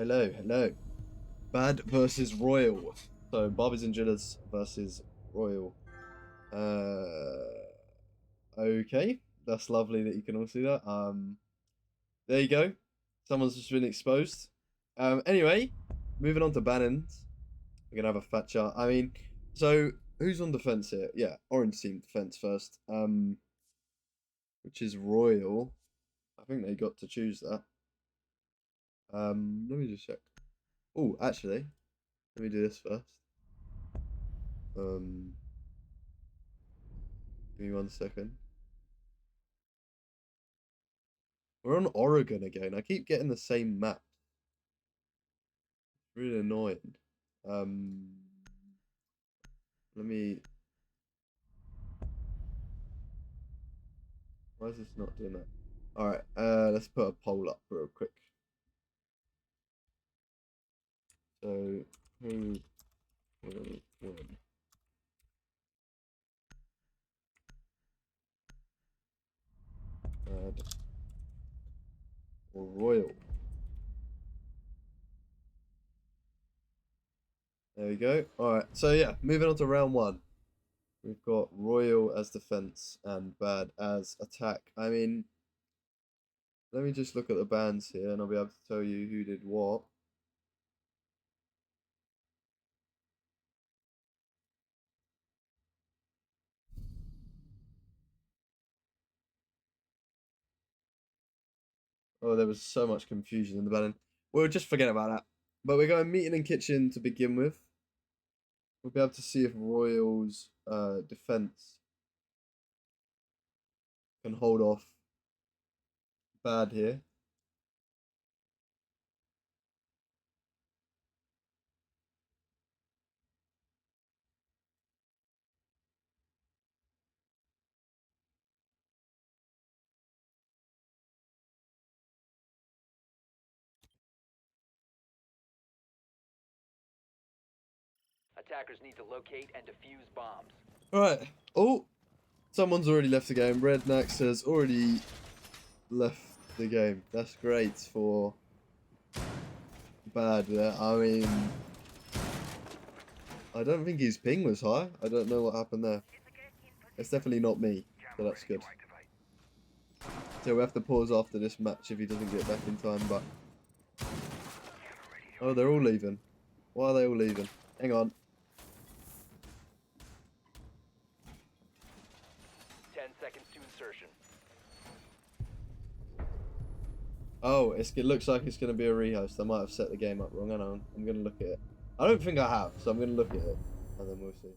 Hello, hello. Bad versus Royal. So Barbies and Gillas versus Royal. Okay. That's lovely that you can all see that. There you go. Someone's just been exposed. Anyway, moving on to bannings. We're gonna have a fat chart. I mean, so who's on defense here? Yeah, orange team defense first. Which is Royal. I think they got to choose that. Let me just check. Oh, actually, let me do this first. Give me 1 second. We're on Oregon again. I keep getting the same map. Really annoying. Let me. Why is this not doing that? All right. Let's put a poll up real quick. So who will win? Bad or Royal? There we go. All right. So yeah, moving on to round one. We've got Royal as defense and Bad as attack. I mean, let me just look at the bans here and I'll be able to tell you who did what. Oh, there was so much confusion in the banning. We'll just forget about that. But we're going meeting and kitchen to begin with. We'll be able to see if Royals' defense can hold off Bad here. Attackers need to locate and defuse bombs. Right. Oh, someone's already left the game. Rednax has already left the game. That's great for Bad there. I mean, I don't think his ping was high. I don't know what happened there. It's definitely not me, so that's good. So we have to pause after this match if he doesn't get back in time, but... Oh, they're all leaving. Why are they all leaving? Hang on. 10 seconds to insertion. Oh, it looks like it's going to be a rehost. I might have set the game up wrong. Hang on. I'm going to look at it. I don't think I have, so I'm going to look at it. And then we'll see.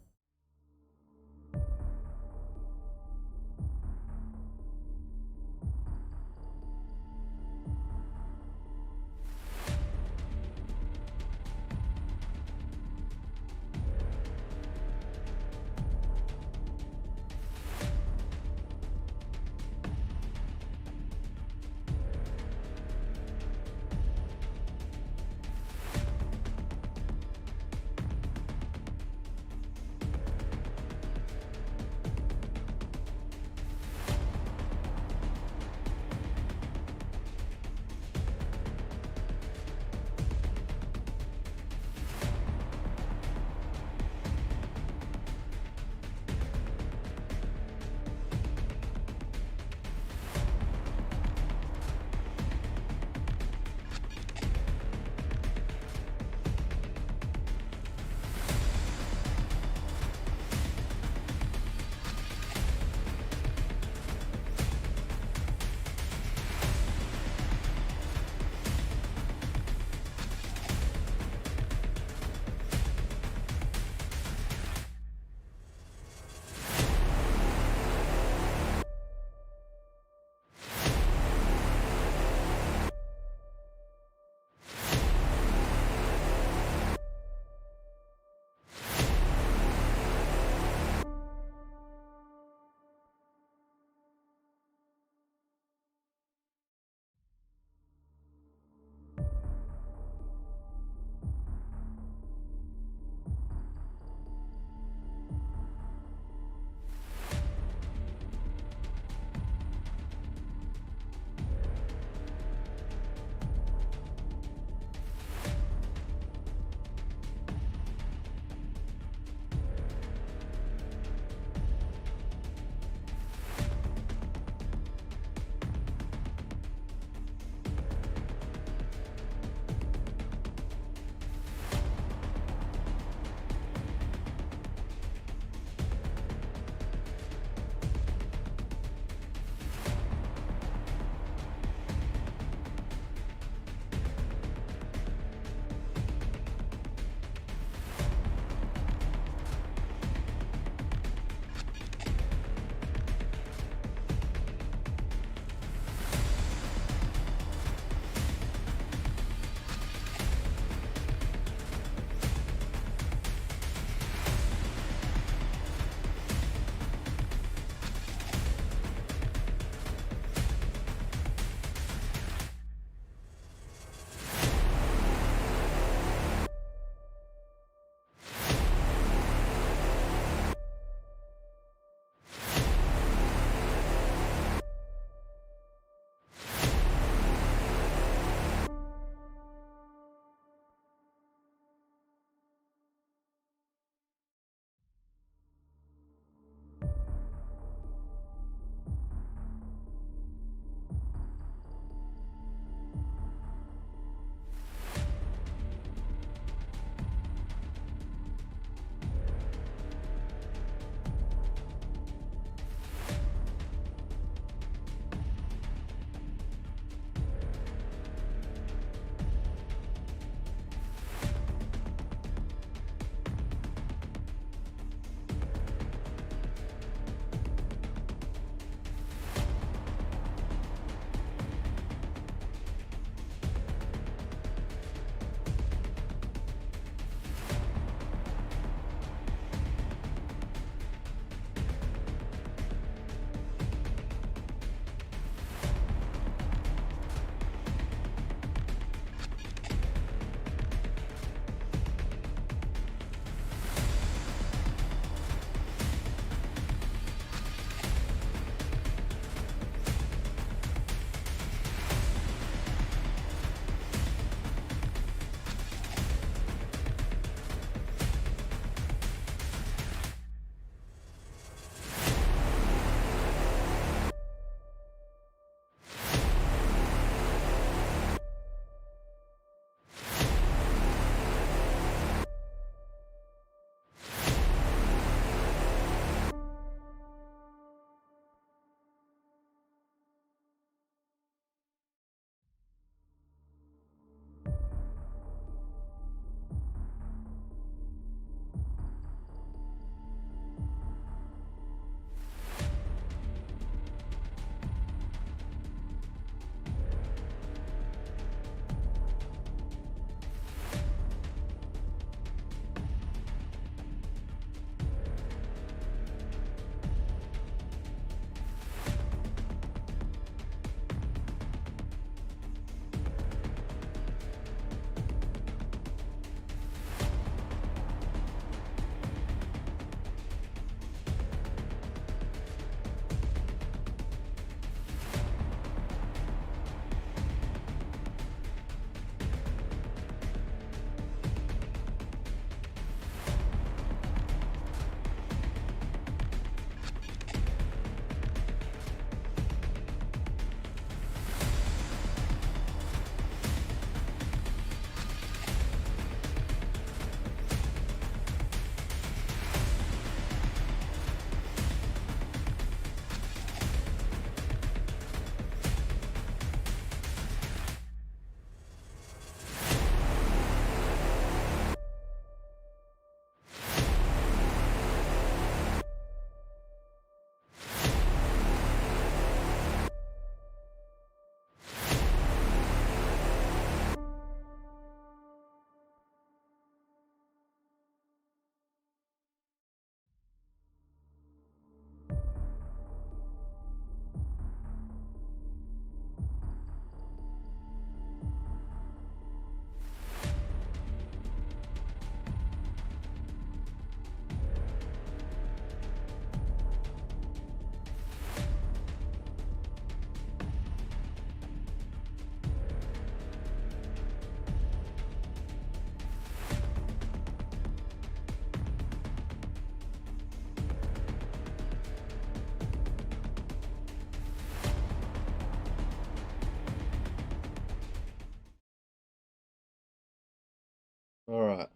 Alright.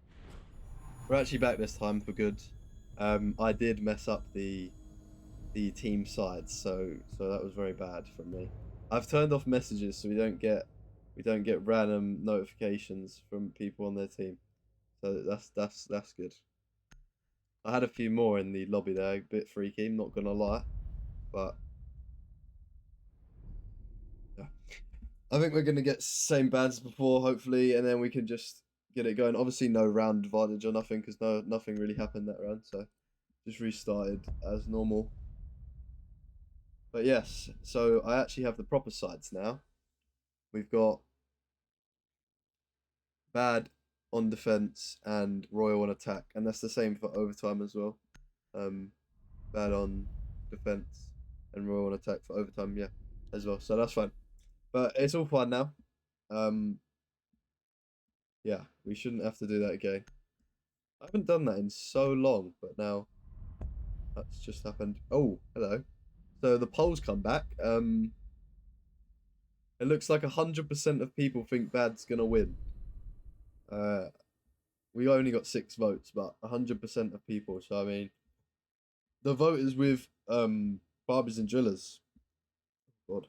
We're actually back this time for good. I did mess up the team sides, so that was very bad from me. I've turned off messages so we don't get random notifications from people on their team. So that's good. I had a few more in the lobby there, a bit freaky, I'm not gonna lie. But yeah. I think we're gonna get same bans as before, hopefully, and then we can just get it going. Obviously no round advantage or nothing, because nothing really happened that round, so just restarted as normal. But yes, so I actually have the proper sides now. We've got bad on defense and royal on attack, and that's the same for overtime as well. Bad on defense and royal on attack for overtime, yeah, as well. So that's fine. But it's all fine now. Yeah, we shouldn't have to do that again. I haven't done that in so long, but now that's just happened. Oh, hello. So the polls come back. It looks like 100% of people think bad's gonna win. We only got 6 votes, but 100% of people. So I mean, the vote is with barbers and drillers. God.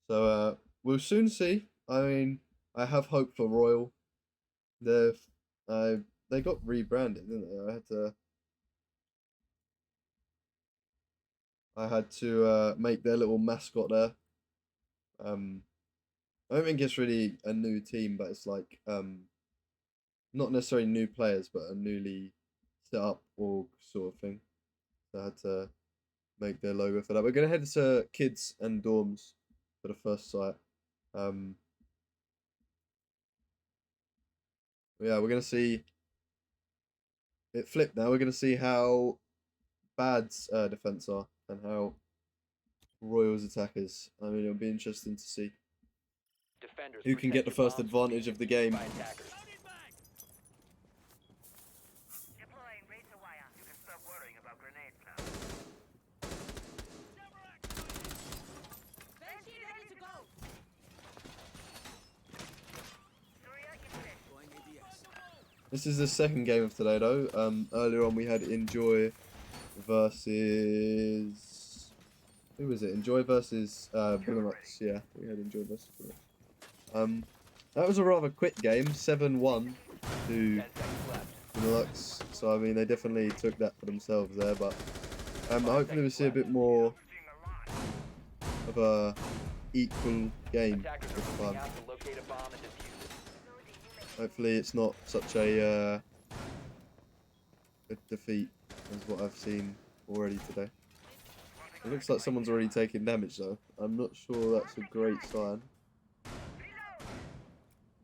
So we'll soon see. I mean, I have hope for Royal. They got rebranded, didn't they? I had to make their little mascot there. I don't think it's really a new team, but it's like not necessarily new players, but a newly set up org sort of thing. So I had to make their logo for that. We're gonna head to kids and dorms for the first site. Yeah, we're gonna see it flip now. We're gonna see how Bad's defense are and how Royals attackers. I mean, it'll be interesting to see Defenders who can get the protect your first bombs advantage of the game. by attackers. Deploying razor wire. You can stop worrying about grenades now. Banshee ready to go. Surya inlet. This is the second game of today, though. Earlier on we had Enjoy versus who was it? Enjoy versus Bullox. Yeah, we had Enjoy versus Bullox. That was a rather quick game, 7-1 to 10 seconds left. Bullox. So I mean, they definitely took that for themselves there. But hopefully we'll see a bit more of a equal game Attackers this are moving time. out to locate a bomb and defuse it. Hopefully it's not such a defeat as what I've seen already today. It looks like someone's already taking damage though. I'm not sure that's a great sign. I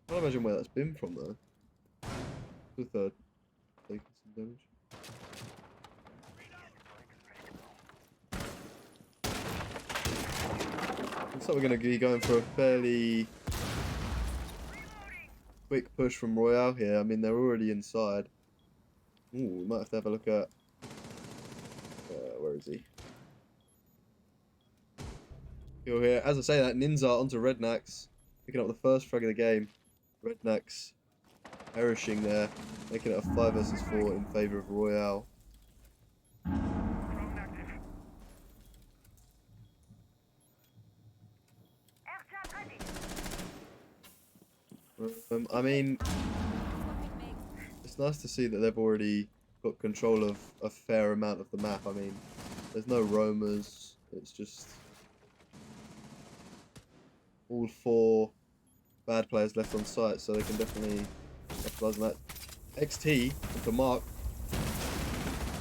can't imagine where that's been from though. The third taking some damage. Looks like we're going to be going for a fairly quick push from Royale here. I mean, they're already inside. Ooh, we might have to have a look at... where is he? Kill here. As I say that, Ninja onto Rednax. Picking up the first frag of the game. Rednax perishing there. Making it a 5 versus 4 in favour of Royale. I mean, it's nice to see that they've already got control of a fair amount of the map. I mean, there's no roamers. It's just all 4 bad players left on site, so they can definitely capitalize on that. XT into Mark.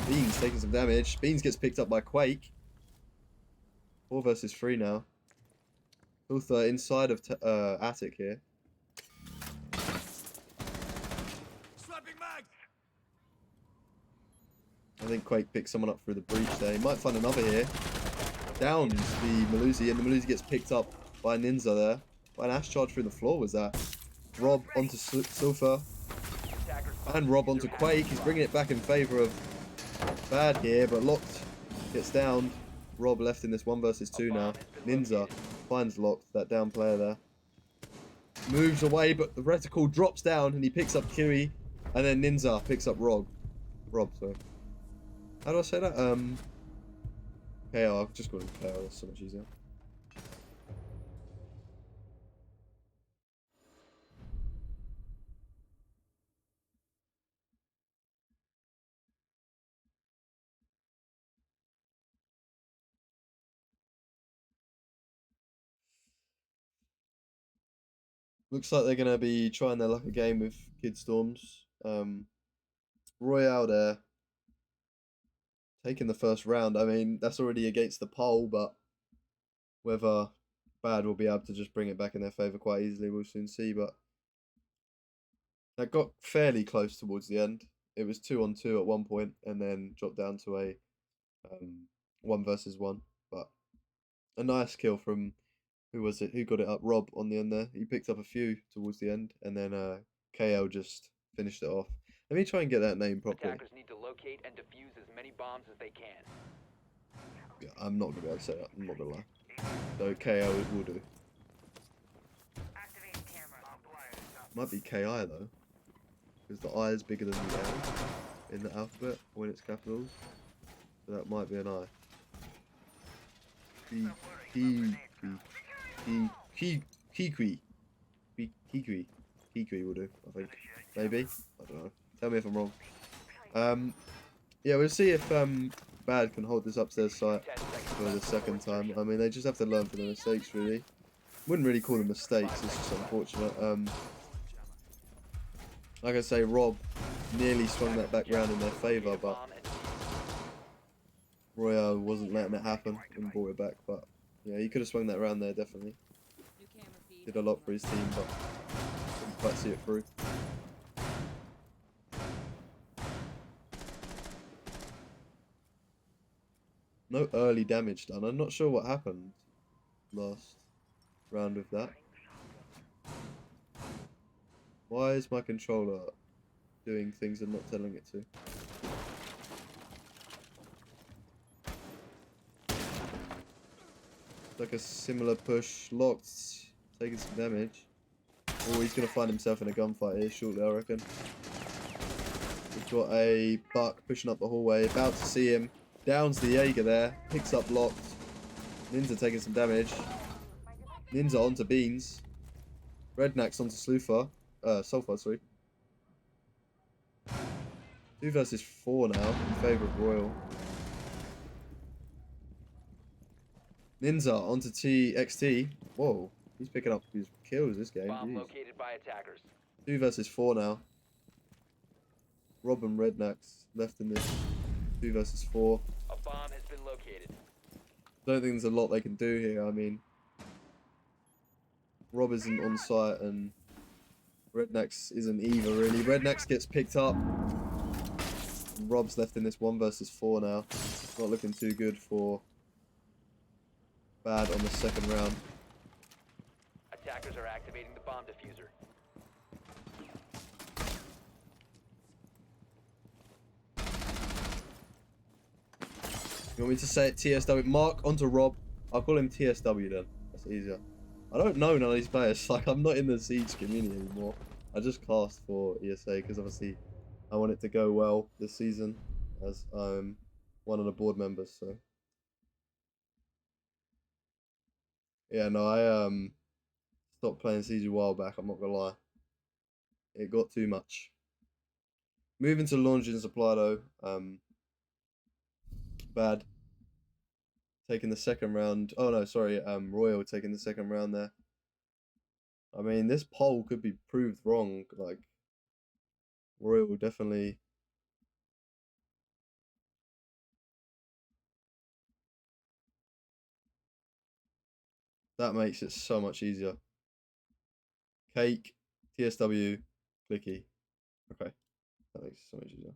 Beans taking some damage. Beans gets picked up by Quake. 4 versus 3 now. Ultha inside of Attic here. I think Quake picks someone up through the breach there. He might find another here. Downs the Malusi, and the Malusi gets picked up by Ninja there. By an Ash charge through the floor was that. Rob onto Sulfur. And Rob onto Quake. He's bringing it back in favour of Bad here, but Locked gets down. Rob left in this 1 versus 2 now. Ninja finds Locked, that down player there. Moves away, but the reticle drops down and he picks up Kiwi. And then Ninja picks up Rob. Sorry. How do I say that? KO. I'll just call him KO. That's so much easier. Looks like they're gonna be trying their luck again with Kid Storms. Royale there, taking the first round. I mean, that's already against the poll, but whether Bad will be able to just bring it back in their favour quite easily, we'll soon see. But that got fairly close towards the end. It was 2-on-2 at one point, and then dropped down to a 1 versus 1. But a nice kill from, who was it? Who got it up? Rob on the end there. He picked up a few towards the end, and then KL just finished it off. Let me try and get that name properly. Attackers need to locate and defuse as many bombs as they can. Yeah, I'm not gonna be able to say that. I'm not gonna lie. So KL will do. Activating camera. Might be KI though, because the I is bigger than the L in the alphabet when it's capitals. So that might be an I. Kikwi will do, I think. Maybe. I don't know. Tell me if I'm wrong. Yeah, we'll see if Bad can hold this upstairs site for the second time. I mean, they just have to learn from their mistakes, really. Wouldn't really call them mistakes, it's just unfortunate. Like I say, Rob nearly swung that back round in their favour, but Royale wasn't letting it happen and brought it back. But yeah, he could have swung that round there, definitely. Did a lot for his team, but didn't quite see it through. No early damage done. I'm not sure what happened last round with that. Why is my controller doing things I'm not telling it to? Like a similar push, locked, taking some damage. Oh, he's gonna find himself in a gunfight here shortly, I reckon. We've got a Buck pushing up the hallway, about to see him. Downs the Jaeger there, picks up locked. Ninja taking some damage. Ninja onto Beans. Rednax onto Sulfur, sorry. 2 versus 4 now in favour of Royal. Ninja onto TXT. Whoa, he's picking up his kills this game. Bomb Jeez. located by attackers. 2 versus 4 now. Rob and Rednax left in this 2 versus 4. A bomb has been located. Don't think there's a lot they can do here. I mean, Rob isn't on site and Rednax isn't either, really. Rednax gets picked up. And Rob's left in this 1 versus 4 now. Not looking too good for Bad on the second round. Attackers are activating the bomb diffuser. You want me to say it TSW? Mark onto Rob. I'll call him TSW then. That's easier. I don't know none of these players. Like, I'm not in the Siege community anymore. I just cast for ESA because obviously I want it to go well this season as I'm one of the board members. So yeah, no, I stopped playing Siege a while back. I'm not gonna lie. It got too much. Moving to launch and supply though. Bad. Taking the second round. Oh no, sorry. Royal taking the second round there. I mean, this poll could be proved wrong. Like, Royal will definitely. That makes it so much easier. Cake, TSW, clicky. Okay, that makes it so much easier.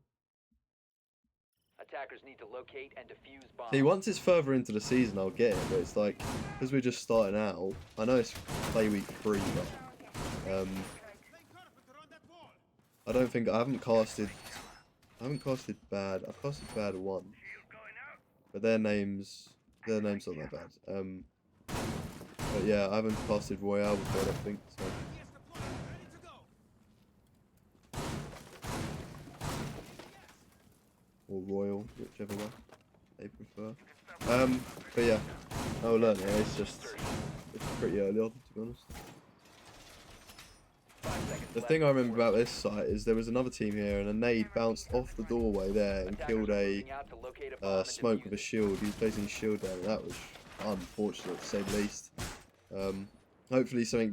Attackers need to locate and defuse bombs. See, once it's further into the season, I'll get it. But it's like, because we're just starting out. I know it's play week 3, but I don't think I haven't casted. I haven't casted Bad. I've casted Bad 1, but their names not that bad. But yeah, I haven't casted Royale before, I don't think so. whichever one they prefer. But yeah, I'll learn it. It's pretty early on, to be honest. 5 seconds The left thing I remember before about this site is there was another team here, and a nade bounced off the doorway there and attackers killed are a moving out to locate a bomb and smoke defuse with a it. shield. He was placing a shield down, and that was unfortunate to say the least. Hopefully something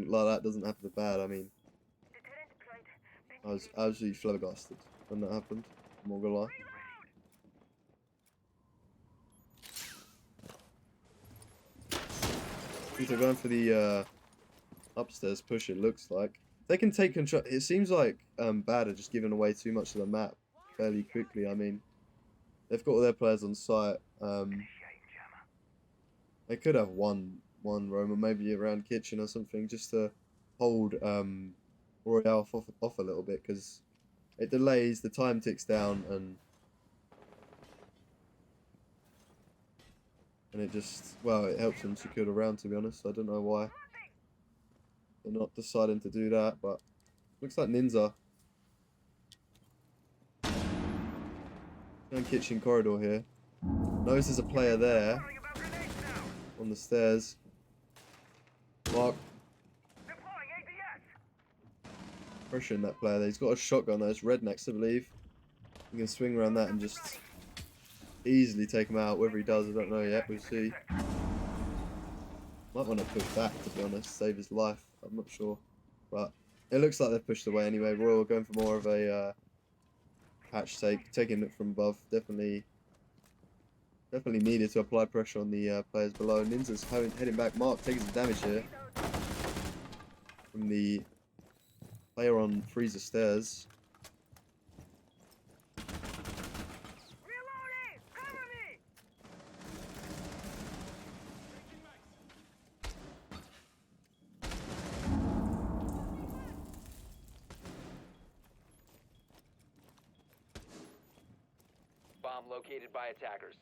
like that doesn't happen to Bad. I mean, Deterrent deployed. I was absolutely flabbergasted when that happened. I'm not gonna lie. They're going for the upstairs push, it looks like. They can take control. It seems like Bad are just giving away too much of the map fairly quickly. I mean, they've got all their players on site. They could have one roamer, maybe around kitchen or something, just to hold Royale off a little bit, because it delays, the time ticks down, and it just, well, it helps them secure the round, to be honest. I don't know why they're not deciding to do that, but looks like Ninja. Going kitchen corridor here. Notice there's a player there Worrying about grenades now. on the stairs. Mark Deploying ADS. pressuring that player there. He's got a shotgun there. It's Rednecks, I believe. You can swing around that and just easily take him out. Whether he does, I don't know yet. We'll see. Might want to push back, to be honest, save his life. I'm not sure, but it looks like they've pushed away anyway. Royal going for more of a patch take, taking it from above. Definitely needed to apply pressure on the players below. Ninja's heading back. Mark taking some damage here from the player on freezer stairs. Reloading. Cover me. Bomb located by attackers.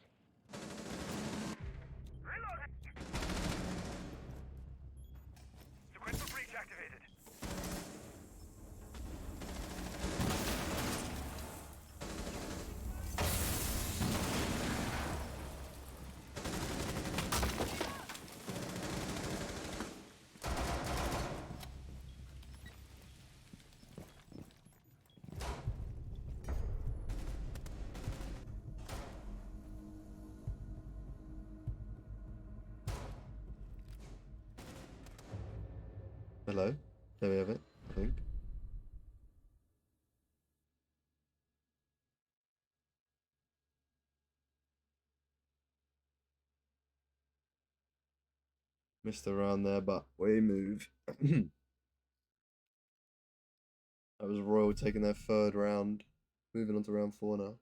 Reloading. Sequential breach activated. Hello. There we have it, I think. Missed around there, but we move. That was Royal taking their third round. Moving on to round 4 now.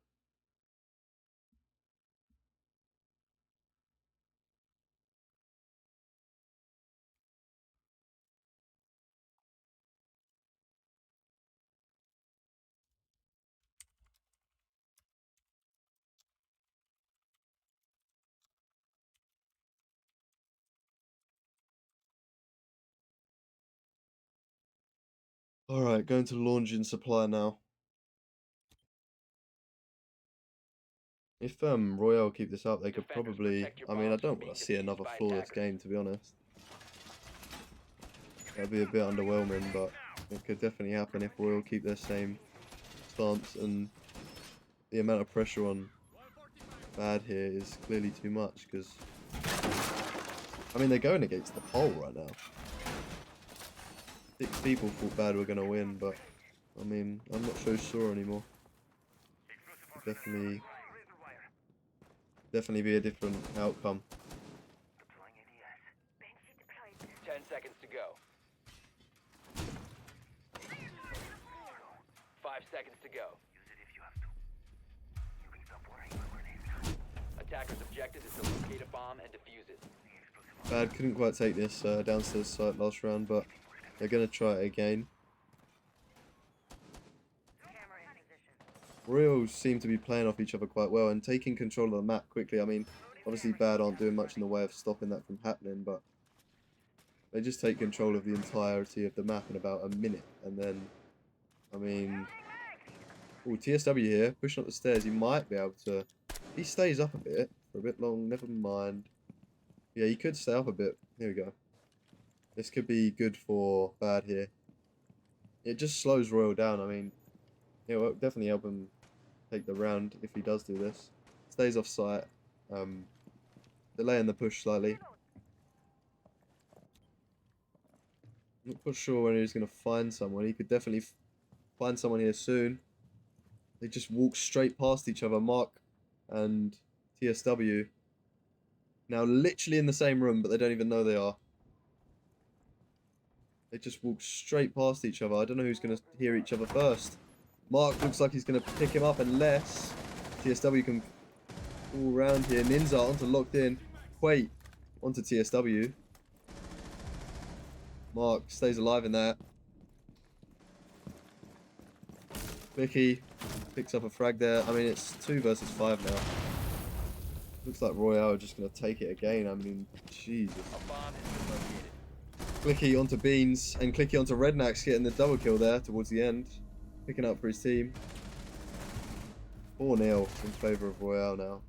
Alright, going to launch in supply now. If Royale keep this up, they could Defenders, probably, protect your I mean, I bombs don't from want to being see another defused by flawless attackers. game, to be honest. That'd be a bit underwhelming, but it could definitely happen if Royal keep their same stance, and the amount of pressure on Bad here is clearly too much, because, I mean, they're going against the pole right now. 6 people thought Bad were going to win, but, I mean, I'm not so sure anymore. Definitely be a different outcome. Deploying ADS. Banshee deployed. 10 seconds to go. 5 seconds to go. Use it if you have to. You can stop worrying about grenades now. Attackers' objective is to locate a bomb and defuse it. Bad couldn't quite take this downstairs site last round, but they're going to try it again. Camera in position. Royals seem to be playing off each other quite well and taking control of the map quickly. I mean, obviously Bad aren't doing much in the way of stopping that from happening, but they just take control of the entirety of the map in about a minute, and then, I mean, Oh, TSW here, pushing up the stairs. He might be able to. He stays up a bit for a bit long. Never mind. Yeah, he could stay up a bit. Here we go. This could be good for bad here. It just slows Royal down. I mean, it will definitely help him take the round if he does do this. Stays off site. Delaying the push slightly. Not quite sure when he's going to find someone. He could definitely find someone here soon. They just walk straight past each other, Mark and TSW. Now literally in the same room, but they don't even know they are. They just walk straight past each other. I don't know who's going to hear each other first. Mark looks like he's going to pick him up unless TSW can all around here. Ninja onto locked in. Wait, onto TSW. Mark stays alive in that. Vicky picks up a frag there. I mean, it's 2 versus 5 now. Looks like Royale are just going to take it again. I mean, Jesus. A bomb has been located. Clicky onto Beans and Clicky onto Rednax, getting the double kill there towards the end. Picking up for his team. 4-0 in favour of Royale now.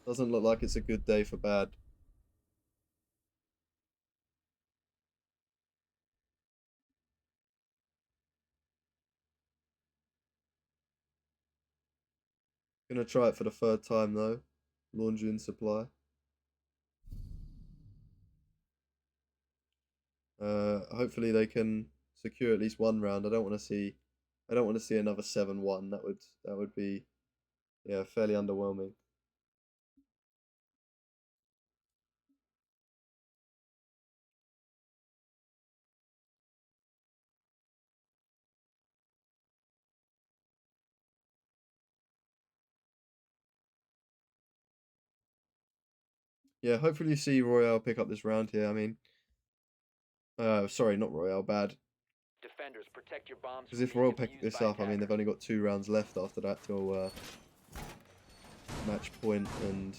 Doesn't look like it's a good day for bad. Gonna try it for the 3rd time though. Laundry and supply. Hopefully they can secure at least 1 round. I don't want to see another 7-1. That would be, yeah, fairly underwhelming. Yeah, hopefully you see Royale pick up this round here. I mean, sorry, not Royale, bad. Defenders, protect your bombs. Because from if being Royale pick defused this by up, I mean, they've only got 2 rounds left after that till match point, and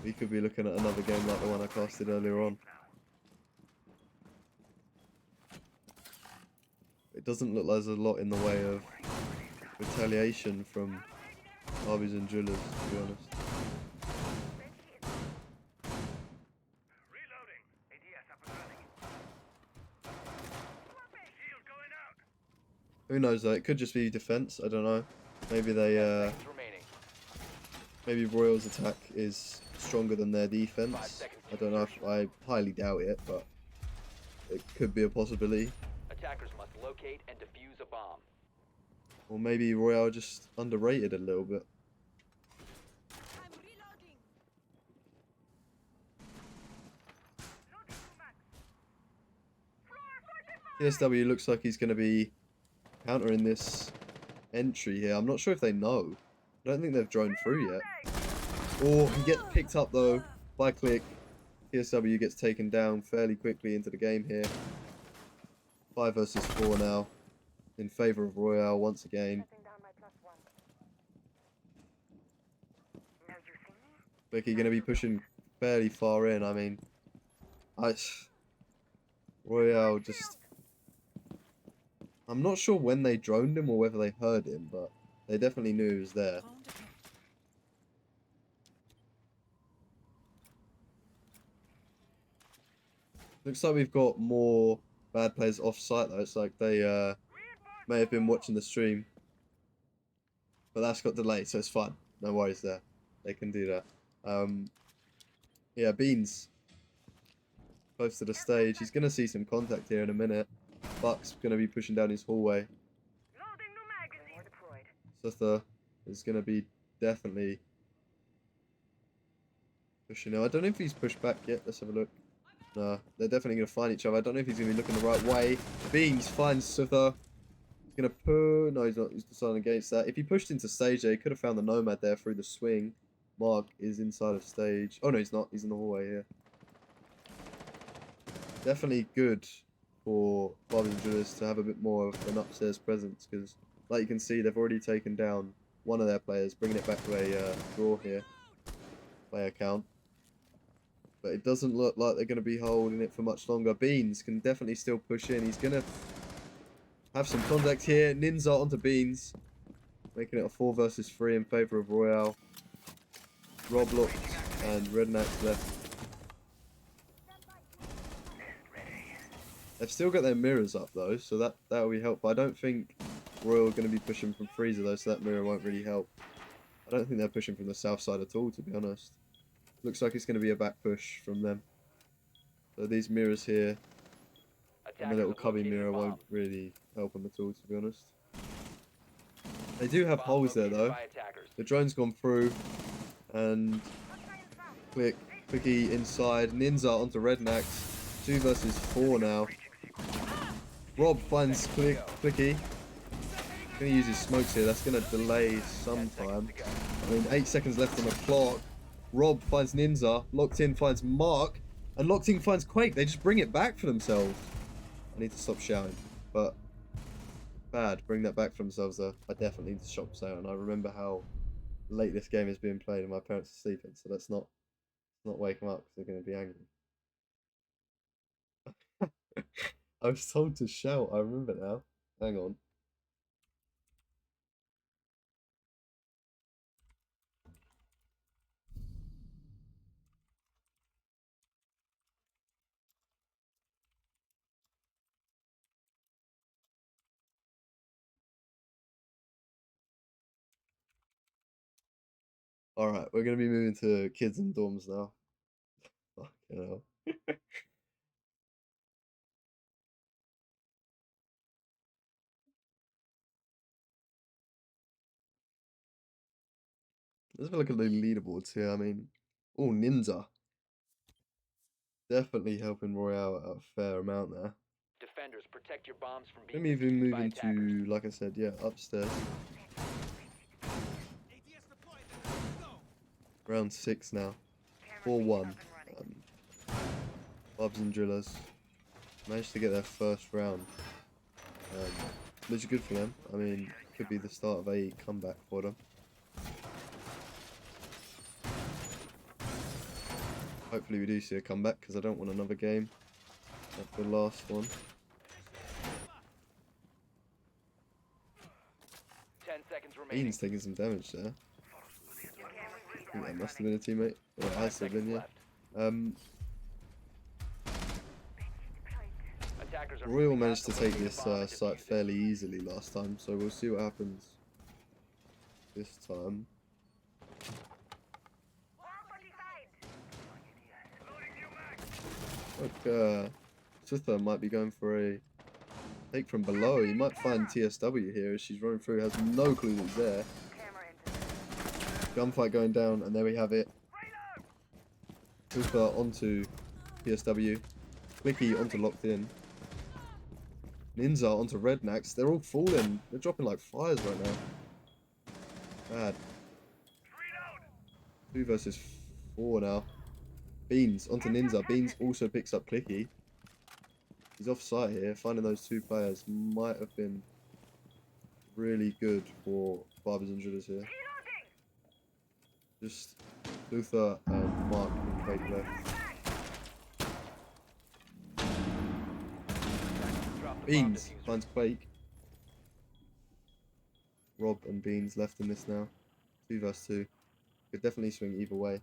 we could be looking at another game like the one I casted earlier on. It doesn't look like there's a lot in the way of retaliation from Harveys and Drillers, to be honest. Reloading. ADS up and running. Shield going out. Who knows though? It could just be defense. I don't know. Maybe they, 10 seconds remaining. maybe Royals' attack is stronger than their 5 defense. seconds I don't know. I highly doubt it, but it could be a possibility. Attackers must locate and defuse a bomb. Or maybe Royale just underrated a little bit. I'm reloading. TSW looks like he's going to be countering this entry here. I'm not sure if they know. I don't think they've droned through yet. Oh, he gets picked up though by Click. TSW gets taken down fairly quickly into the game here. 5 versus 4 now. In favour of Royale once again. Vicky going to be pushing fairly far in. I mean, Royale just... I'm not sure when they droned him or whether they heard him, but they definitely knew he was there. Looks like we've got more bad players off site though. It's like they may have been watching the stream, but that's got delayed, so it's fine. No worries there. They can do that. Yeah, Beans close to the stage. He's gonna see some contact here in a minute. Buck's gonna be pushing down his hallway. Loading new magazine. Deployed. Suther is gonna be definitely pushing out. I don't know if he's pushed back yet. Let's have a look. No, they're definitely going to find each other. I don't know if he's going to be looking the right way. Beans finds Suther. He's going to push. No, he's not. He's deciding against that. If he pushed into stage there, he could have found the Nomad there through the swing. Mark is inside of stage. Oh, no, he's not. He's in the hallway here. Definitely good for Barbie and Julius to have a bit more of an upstairs presence because, like you can see, they've already taken down one of their players, bringing it back to a draw here. Player count. But it doesn't look like they're going to be holding it for much longer. Beans can definitely still push in. He's going to Have some contact here. Ninja onto Beans. Making it a 4 versus 3 in favour of Royale. Rob looked and Redneck's left. They've still got their mirrors up though, so that will be helpful. I don't think Royal are going to be pushing from freezer though, so that mirror won't really help. I don't think they're pushing from the south side at all, to be honest. Looks like it's going to be a back push from them. So these mirrors here and the little cubby mirror won't really help them at all, to be honest. They do have holes there though. The drone's gone through and Clicky inside. Ninja onto Rednax. 2 versus 4 now. Rob finds Clicky. Gonna use his smokes here. That's gonna delay some time. I mean, 8 seconds left on the clock. Rob finds Ninja. Locked in finds Mark. And Locked in finds Quake. They just bring it back for themselves. I need to stop shouting. But bad. Bring that back for themselves though. I definitely need to stop shouting. I remember how late this game is being played and my parents are sleeping. So let's not wake them up because they're going to be angry. I was told to shout. I remember now. Hang on. Alright, we're going to be moving to kids and dorms now. Fucking hell. Let's have a look at the leaderboards here. I mean, oh, Ninja. Definitely helping Royale out a fair amount there. Defenders, protect your bombs from Let being me even defused move by into, attackers. like I said, yeah, upstairs. Round 6 now. 4-1. Bobs and Drillers managed to get their first round. Which is good for them. I mean, could be the start of a comeback for them. Hopefully we do see a comeback because I don't want another game like the last one. 10 seconds remaining. Bean's taking some damage there. I think that must have been a teammate. Or it has to have been, yeah. Attackers are Royal moving out managed to take locate this the bomb and site defuse it. fairly easily last time, so we'll see what happens this time. Look, Swither might be going for a take from below. He might find TSW here as she's running through, has no clue that he's there. Gunfight going down, and there we have it. Swither onto TSW. Clicky onto Locked In. Ninja onto Rednax. They're all falling. They're dropping like flies right now. Bad. 2 versus 4 now. Beans onto Ninja. Beans also picks up Clicky. He's off site here. Finding those 2 players might have been really good for Barbers and Drillers here. Just Luther and Mark and Quake left. Beans finds Quake. Rob and Beans left in this now. 2 versus 2. Could definitely swing either way.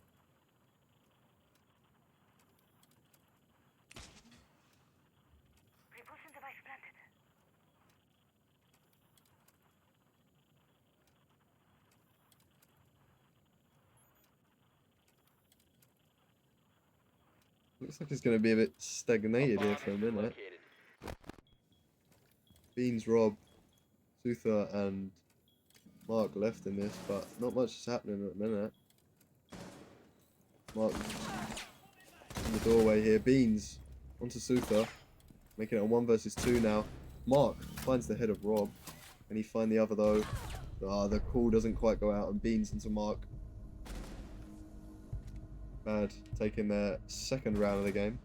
Looks like it's going to be a bit stagnated here for a minute. Beans, Rob, Suther and Mark left in this, but not much is happening at the minute. Mark in the doorway here. Beans onto Suther, making it a 1 versus 2 now. Mark finds the head of Rob. Can he find the other though? The call doesn't quite go out, and Beans into Mark. Bad, taking their second round of the game.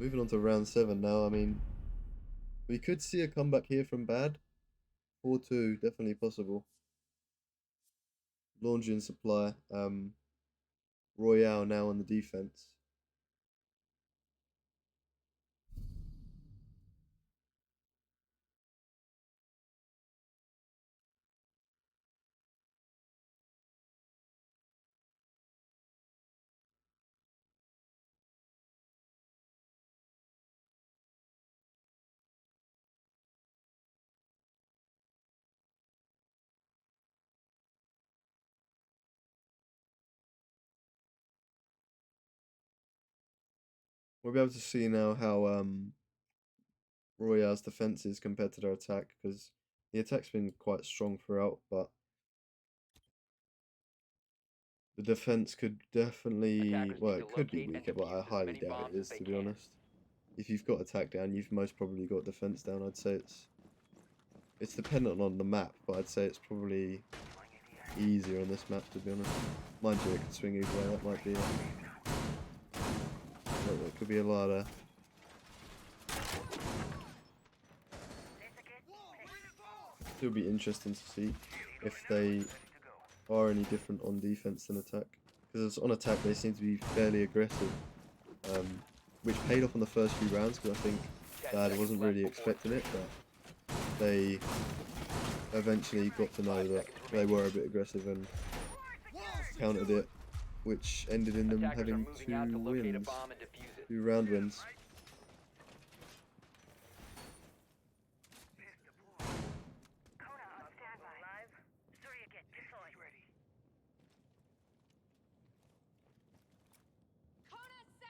Moving on to round 7 now. I mean, we could see a comeback here from Bad. 4-2, definitely possible. Laundry and Supply. Royale now on the defense. We'll be able to see now how Royale's defense is compared to their attack, because the attack's been quite strong throughout, but the defense could definitely, Attackers well, need it to could be locate and weaker, but I defuse as highly many doubt bombs it as is, they to be can. honest. If you've got attack down, you've most probably got defense down. I'd say it's dependent on the map, but I'd say it's probably easier on this map, to be honest. Mind you, it could swing either way. That might be it could be a lot of. It'll be interesting to see if they are any different on defense than attack. Because on attack they seem to be fairly aggressive, which paid off on the first few rounds. Because I think Dad wasn't really expecting it, but they eventually got to know that they were a bit aggressive and countered it, which ended in them Attackers are having moving out to 2 locate a wins, bomb and defuse it. 2 round wins. Kona set.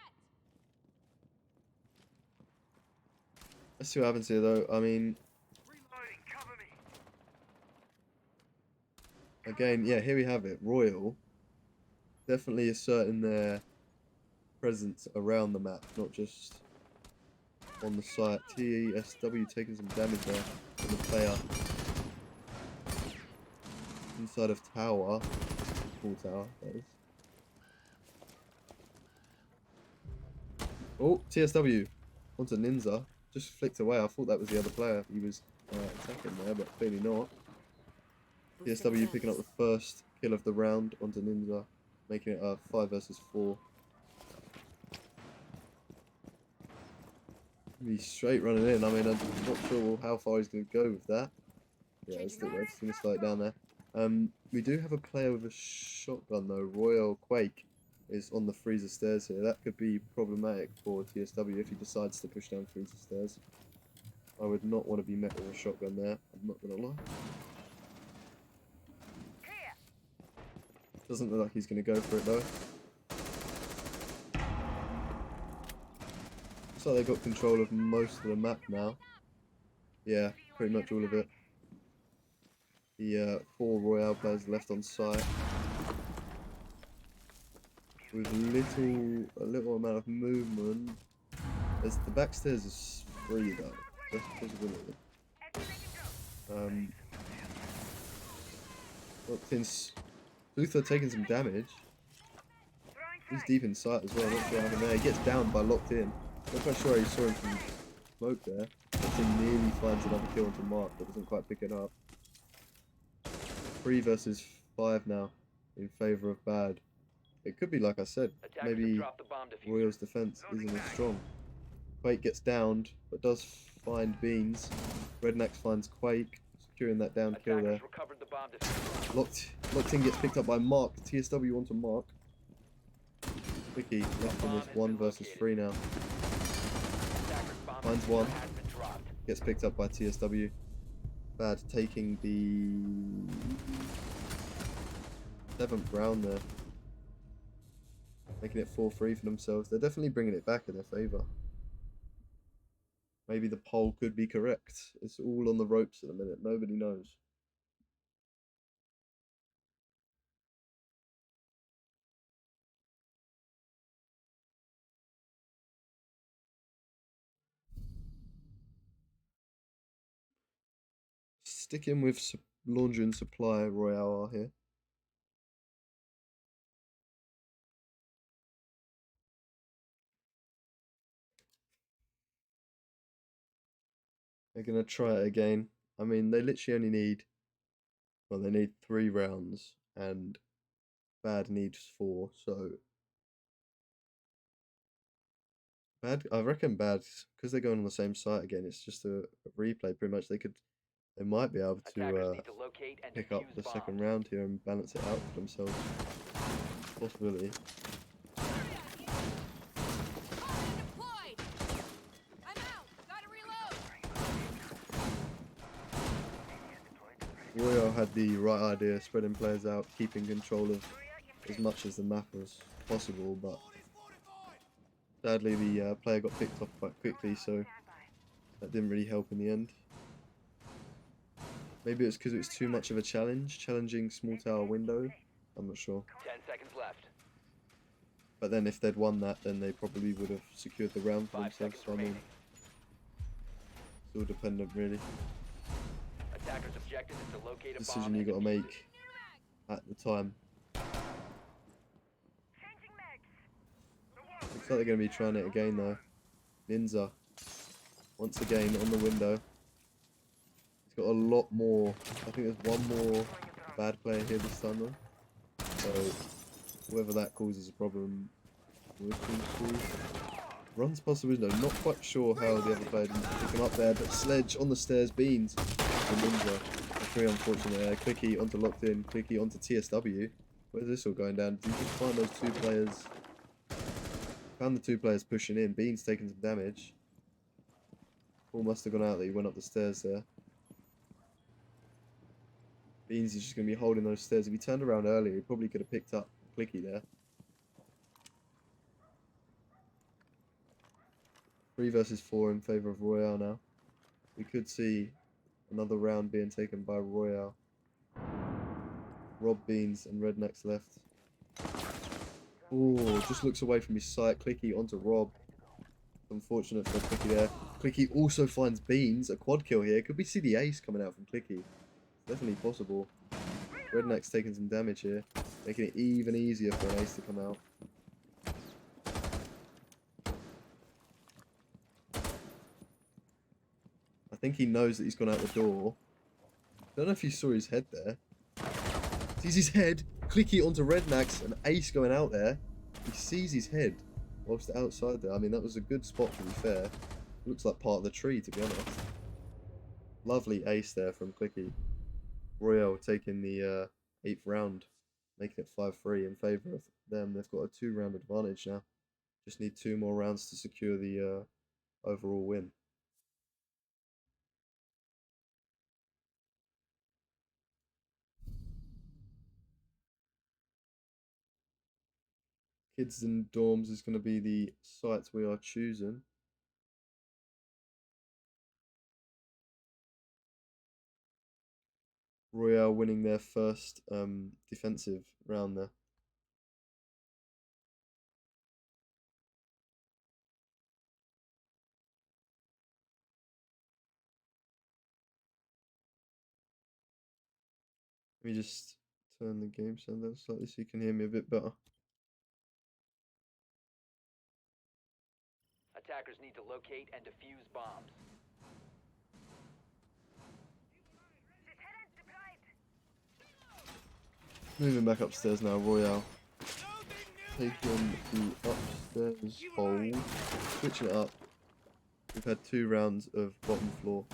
Let's see what happens here, though. I mean, Reloading, cover me. again, yeah, here we have it. Royal definitely asserting their presence around the map, not just on the site. TSW taking some damage there from the player inside of tower. Full tower, that is. Oh, TSW onto Ninja. Just flicked away. I thought that was the other player he was attacking there, but clearly not. TSW picking up the first kill of the round onto Ninja, making it a 5 versus 4. He's straight running in. I mean, I'm not sure how far he's going to go with that. Yeah, it's still going to slow it down there. We do have a player with a shotgun though. Royal Quake is on the freezer stairs here. That could be problematic for TSW if he decides to push down freezer stairs. I would not want to be met with a shotgun there. I'm not going to lie. Doesn't look like he's going to go for it though. Looks like they've got control of most of the map now. Yeah, pretty much all of it. The 4 Royale players left on site. With a little amount of movement. As the back stairs is free though. That's a possibility. Well, since Luther taking some damage, he's deep in sight as well. Not sure what happened there. He gets downed by locked in. Not quite sure he saw him from smoke there. Locked in nearly finds another kill onto Mark, but doesn't quite pick it up. 3 versus 5 now in favour of Bad. It could be like I said, Attackers have maybe dropped the bomb diffuser. Royal's defense isn't as strong. Quake gets downed, but does find Beans. Rednex finds Quake, securing that down kill there. Attackers recovered the bomb diffuser. Locked in gets picked up by Mark. TSW onto Mark. Vicky left in this 1 versus 3 now. Attackers bomb Finds diffuser one. has been dropped. Gets picked up by TSW. Bad taking the 7th round there. Making it 4-3 for themselves. They're definitely bringing it back in their favour. Maybe the poll could be correct. It's all on the ropes at the minute. Nobody knows. Sticking with laundry and supply, Royale are here. They're going to try it again. I mean, they literally only need, well, they need 3 rounds, and Bad needs 4, so Bad, I reckon Bad, because they're going on the same site again, it's just a replay, pretty much. They might be able Attackers to need to locate and pick up defuse the bombs. second round here and balance it out for themselves. Possibility. Deployed. I'm out. Gotta reload. Royale had the right idea, spreading players out, keeping control of as much as the map as possible, but Sadly, the player got picked off quite quickly, so that didn't really help in the end. Maybe it's because it was too much of a challenge, challenging small tower window. I'm not sure. 10 seconds left. But then if they'd won that, then they probably would have secured the round for 5 themselves. seconds So I mean, remaining. it's all dependent, really. Attackers' objective is to locate a bomb Decision you and got to defuse make it. at the time. Changing mags. Looks like they're going to be trying it again, though. Ninja, once again on the window. He's got a lot more. I think there's one more bad player here this time, though. So whether that causes a problem, we'll see. Runs past the window. Not quite sure how the other player didn't pick him up there, but Sledge on the stairs. Beans. The Ninja. Very unfortunate there. Clicky onto locked in. Clicky onto TSW. Where's this all going down? Did you just find those two players? Found the two players pushing in. Beans taking some damage. Ball must have gone out that he went up the stairs there. Beans is just going to be holding those stairs. If he turned around earlier, he probably could have picked up Clicky there. 3 versus 4 in favour of Royale now. We could see another round being taken by Royale. Rob Beans and Redneck's left. Oh, just looks away from his sight. Clicky onto Rob. Unfortunate for Clicky there. Clicky also finds Beans. A quad kill here. Could we see the ace coming out from Clicky? Definitely possible. Redneck's taking some damage here. Making it even easier for an ace to come out. I think he knows that he's gone out the door. Don't know if you saw his head there. Sees his head. Clicky onto Redneck's. An ace going out there. He sees his head whilst outside there. I mean, that was a good spot to be fair. Looks like part of the tree, to be honest. Lovely ace there from Clicky. Royale taking the 8th round, making it 5-3 in favour of them. They've got a 2-round advantage now. Just need 2 more rounds to secure the overall win. Kids and dorms is going to be the sites we are choosing. Royale winning their first defensive round there. Let me just turn the game sound down slightly so you can hear me a bit better. Attackers need to locate and defuse bombs. Moving back upstairs now, Royale. Taking the upstairs hold, switching it up. We've had 2 rounds of bottom floor.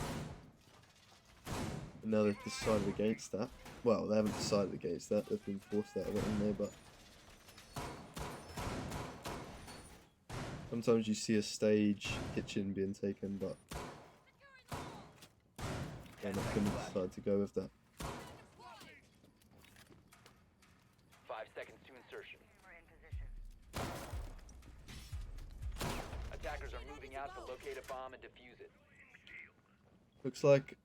And now they've decided against that. Well, they haven't decided against that, they've been forced out of it, haven't they? But sometimes you see a stage kitchen being taken, but they're not going to decide to go with that. 5 seconds to insertion. We're in position. Attackers are moving out to locate a bomb and defuse it. Looks like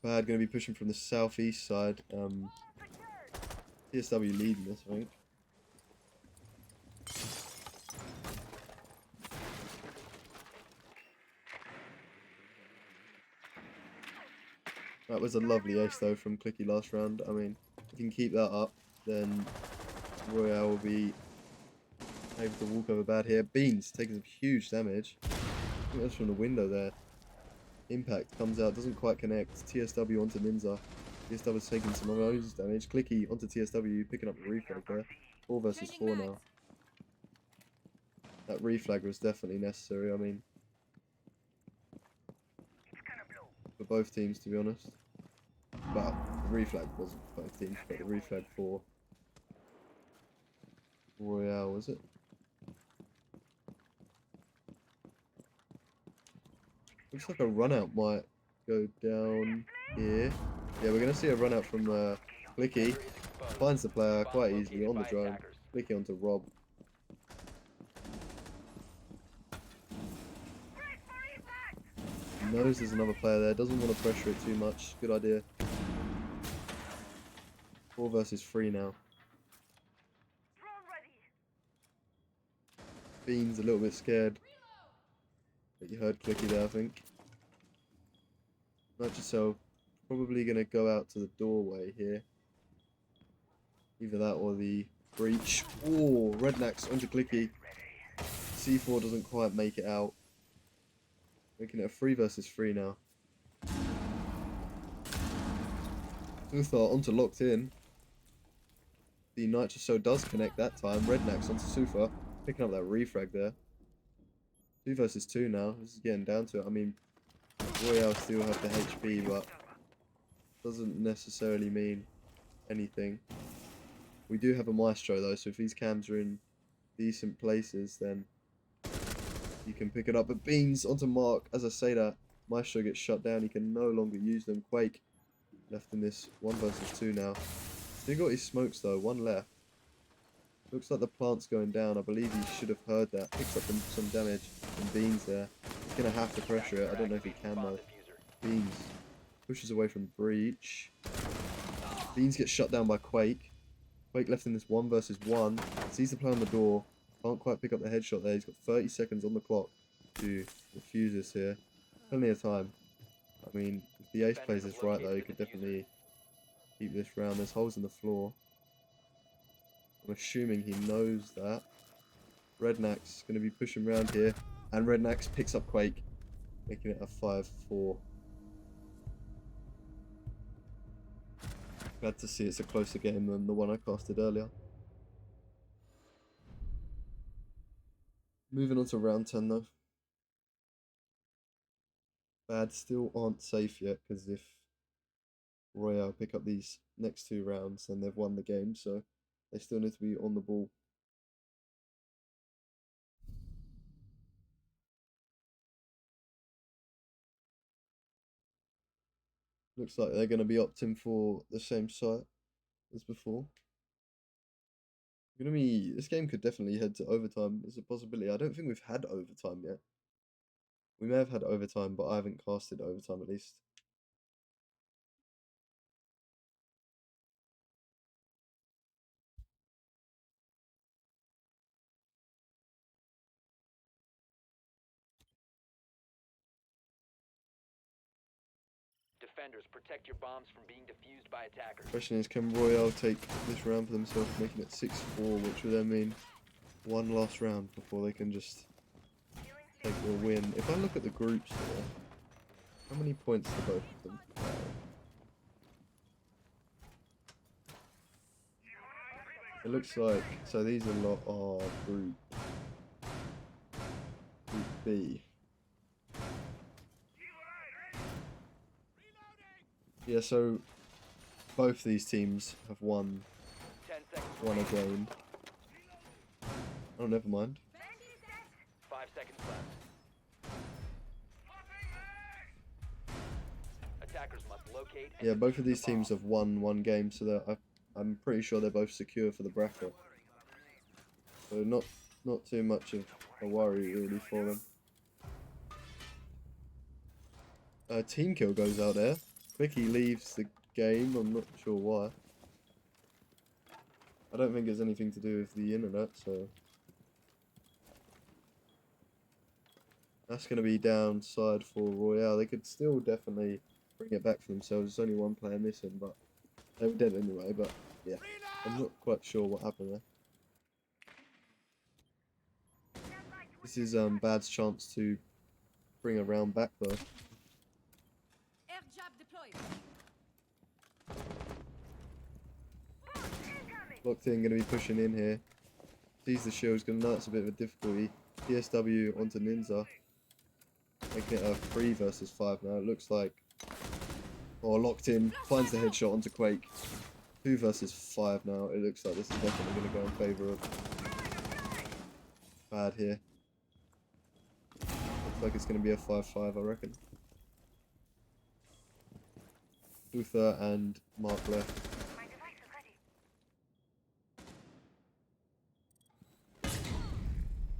Bad going to be pushing from the southeast side. TSW leading this, I think. That was a lovely ace though from Clicky last round. I mean, if you can keep that up, then Royale will be able to walk over Bad here. Beans taking some huge damage. I think that's from the window there. Impact comes out, doesn't quite connect. TSW onto Ninja. TSW is taking some of damage. Clicky onto TSW, picking up the reflag there. 4 versus 4 now. That reflag was definitely necessary, I mean, for both teams, to be honest. Well, the reflag wasn't for both teams, but the reflag for Royale, was it? Looks like a run out might go down here. Yeah, we're going to see a run out from Clicky. Finds the player quite easily on the drone. Clicky onto Rob. Knows there's another player there. Doesn't want to pressure it too much. Good idea. 4 versus 3 now. Drone ready. Bean's a little bit scared. But you heard Clicky there, I think. Nitrocell probably going to go out to the doorway here. Either that or the breach. Oh, Rednax onto Clicky. C4 doesn't quite make it out. Making it a 3 versus 3 now. Suthar onto locked in. The Nitrocell does connect that time. Rednax onto Suthar. Picking up that refrag there. 2 versus 2 now. This is getting down to it. I mean, Royale still have the HP, but doesn't necessarily mean anything. We do have a Maestro though, so if these cams are in decent places, then you can pick it up. But Beans onto Mark. As I say that, Maestro gets shut down. He can no longer use them. Quake left in this 1 versus 2 now. Still got his smokes though. 1 left. Looks like the plant's going down. I believe he should have heard that. Picks up some damage from Beans there. He's going to have to pressure it. I don't know if he can though. Beans pushes away from breach. Beans gets shut down by Quake. Quake left in this 1 versus 1. Sees the play on the door. Can't quite pick up the headshot there. He's got 30 seconds on the clock to defuse this here. Plenty of time. I mean, if the ace plays this right though, he could definitely keep this round. There's holes in the floor. I'm assuming he knows that. Rednax is going to be pushing around here. And Rednax picks up Quake, making it a 5-4. Glad to see it's a closer game than the one I casted earlier. Moving on to round 10 though. Bad still aren't safe yet, because if Royale pick up these next 2 rounds, then they've won the game, so they still need to be on the ball. Looks like they're going to be opting for the same site as before. This game could definitely head to overtime. There's a possibility. I don't think we've had overtime yet. We may have had overtime, but I haven't casted overtime at least. Defenders, protect your bombs from being defused by attackers. Question is, can Royale take this round for themselves, making it 6-4, which would then mean 1 last round before they can just take the win. If I look at the groups here, how many points do both of them have? It looks like, so these a lot are group B. Yeah, so both these teams have won 10 seconds. a game. Oh, never mind. 5 seconds left. Attackers must locate. And Yeah, both of defuse these the bomb. teams have won 1 game, so I'm pretty sure they're both secure for the bracket. So not too much of a worry really for them. Team kill goes out there. Quickie leaves the game. I'm not sure why. I don't think it's anything to do with the internet, so that's going to be downside for Royale. They could still definitely bring it back for themselves. There's only 1 player missing, but they were dead anyway. But yeah, I'm not quite sure what happened there. This is Bad's chance to bring a round back though. Air jab deployed. Locked in, going to be pushing in here. Sees the shield's going to know it's a bit of a difficulty. PSW onto Ninja. Making it a 3 versus 5 now. It looks like. Oh, locked in. Finds the headshot onto Quake. 2 versus 5 now. It looks like this is definitely going to go in favour of Bad here. Looks like it's going to be a 5-5, I reckon. Luther and Mark left. My device is ready.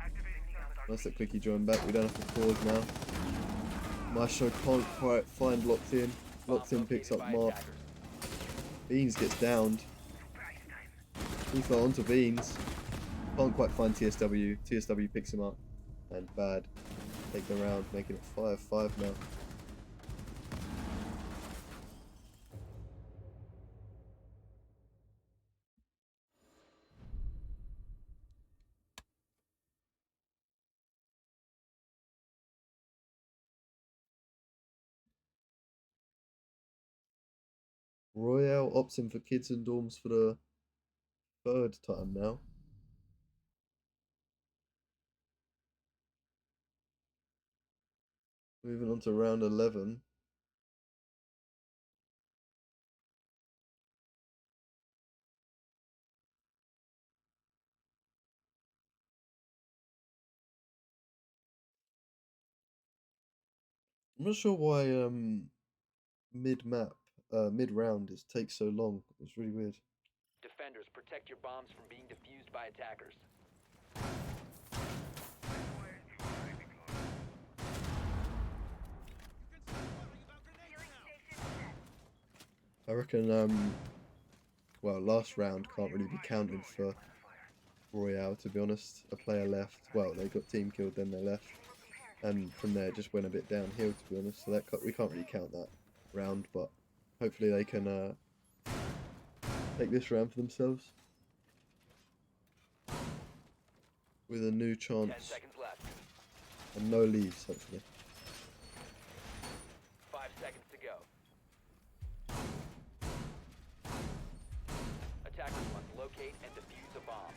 Activating Nice that Clicky joined back. We don't have to pause now. Maestro can't quite find Locked In. Bomb Locked In picks up located by Mark. attackers. Beans gets downed. Luther onto Beans. Can't quite find TSW. TSW picks him up. And bad. Take the round, making it 5-5 now. Royale opts in for kids and dorms for the third time now. Moving on to round 11. I'm not sure why mid round takes so long. It's really weird. Defenders, protect your bombs from being defused by attackers. I reckon well, last round can't really be counted for Royale, to be honest. A player left. Well, they got team killed, then they left, and from there it just went a bit downhill, to be honest. So that we can't really count that round, but hopefully they can take this round for themselves with a new 10 chance seconds left. and no leaves, hopefully. 5 seconds to go. Attackers must locate and defuse a bomb.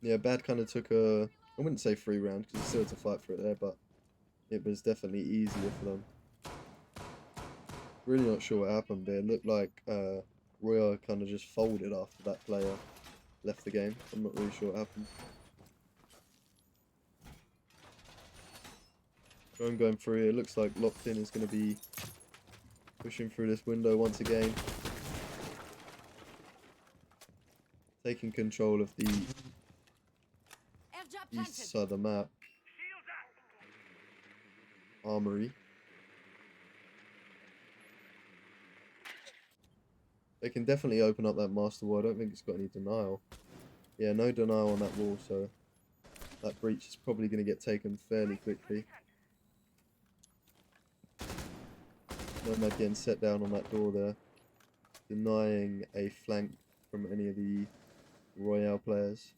Yeah, Bad kind of took a, I wouldn't say free round because it's still to fight for it there, but it was definitely easier for them. Really not sure what happened there. It looked like Royale kind of just folded after that player left the game. I'm not really sure what happened. I'm going through here. It looks like Locked In is going to be pushing through this window once again. Taking control of the Air jab east planted. side of the map. Armory. They can definitely open up that master wall. I don't think it's got any denial. Yeah, no denial on that wall, so that breach is probably going to get taken fairly quickly. Nomad getting set down on that door there, denying a flank from any of the Royale players.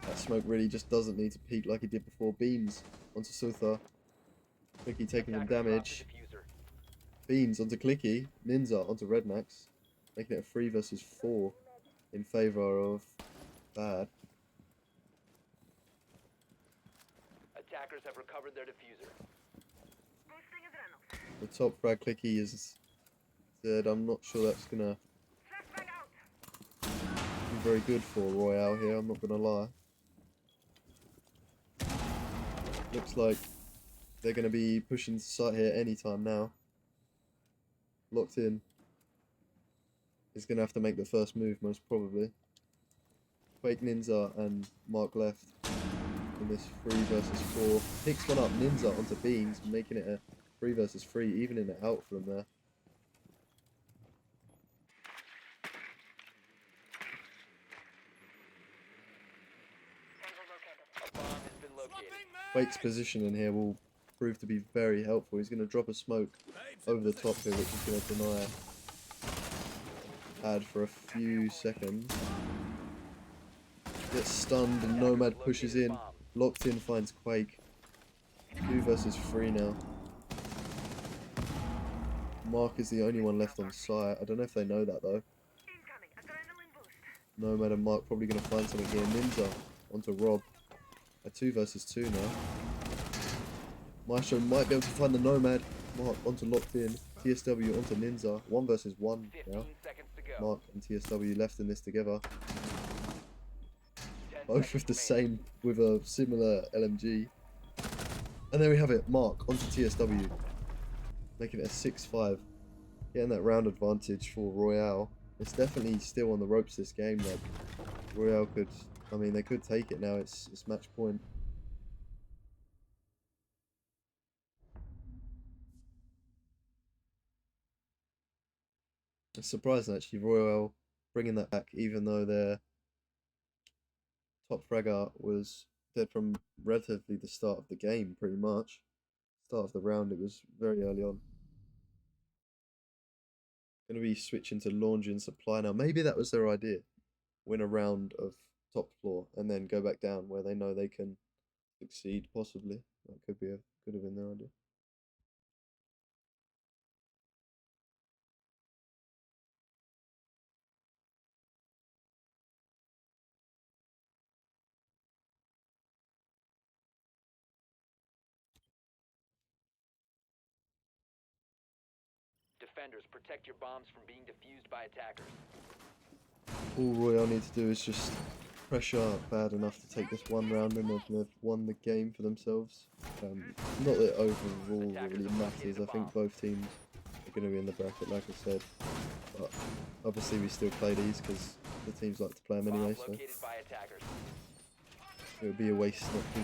That smoke really just doesn't need to peak like he did before. Beans onto Sutha. Clicky taking them Attackers dropped damage. the diffuser. Beans onto Clicky. Ninja onto Redmax. Making it a 3 versus 4 in favour of Bad. Attackers have recovered their diffuser. The top frag Clicky is said, I'm not sure that's going to be very good for Royale here, I'm not going to lie. Looks like they're going to be pushing to site here anytime now. Locked In is going to have to make the first move, most probably. Quake Ninja and Mark left in this 3 versus 4. Picks one up, Ninja onto Beans, making it a 3 versus 3, evening it out for them there. A bomb has been located. Quake's position in here will prove to be very helpful. He's going to drop a smoke over the top here, which is going to deny Ad for a few seconds. Gets stunned and Nomad pushes in. Locked In finds Quake. 2 versus 3 now. Mark is the only one left on site. I don't know if they know that though. Nomad and Mark probably going to find something here. Ninja onto Rob. A 2 versus 2 now. Maestro might be able to find the Nomad. Mark onto Locked In. TSW onto Ninja. 1 versus 1 now. 15 seconds to go. Mark and TSW left in this together. 10 Both with the seconds remaining. same, with a similar LMG. And there we have it. Mark onto TSW. Making it a 6-5. Getting that round advantage for Royale. It's definitely still on the ropes this game. Like, Royale could, I mean, they could take it now. It's match point. It's surprising actually, Royal bringing that back, even though their top fragger was dead from relatively the start of the game, pretty much. Start of the round, it was very early on. Going to be switching to laundry and supply now. Maybe that was their idea. Win a round of top floor and then go back down where they know they can succeed, possibly. That could have been their idea. Defenders, protect your bombs from being defused by attackers. All Royale need to do is just pressure bad enough to take this one round and they've won the game for themselves. Not that overall it really matters. I think both teams are going to be in the bracket, like I said. But obviously we still play these because the teams like to play them anyway, so Located by attackers. it would be a waste not to.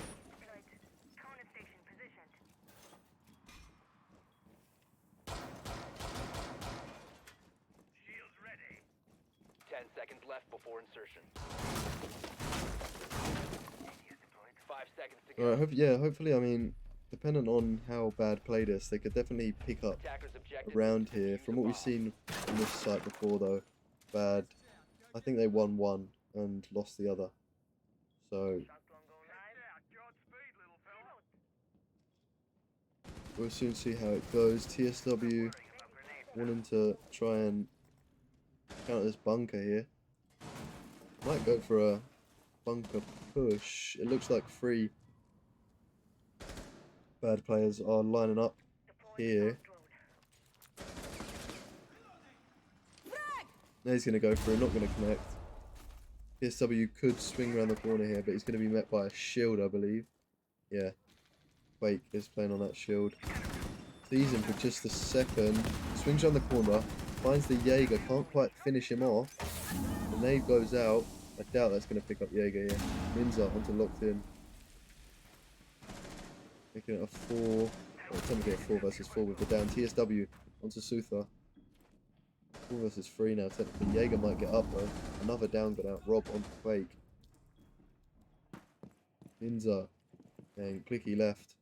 Conan station positioned. Shields ready. 10 seconds left before insertion. 5 seconds to go. Alright, hopefully, I mean, depending on how bad played us, they could definitely pick up Attackers objective around is to here. defuse From a what we've bomb. seen on this site before, though, bad. I think they won one and lost the other. So Godspeed, little fella. we'll soon see how it goes. TSW wanting to try and counter this bunker here. Might go for a bunker push. It looks like 3 bad players are lining up here. Now he's going to go for it, not going to connect. PSW could swing around the corner here, but he's going to be met by a shield, I believe. Yeah, Quake is playing on that shield. Sees him for just a second. Swings around the corner, finds the Jaeger, can't quite finish him off. The nade goes out. I doubt that's going to pick up Jaeger here. Minza onto locked in. Making it a 4. Well, technically a 4 versus 4 with the down. TSW onto Sutha. 4 versus 3 now. Technically, Jaeger might get up though. Another down got out. Rob onto Quake. Minza and Clicky left.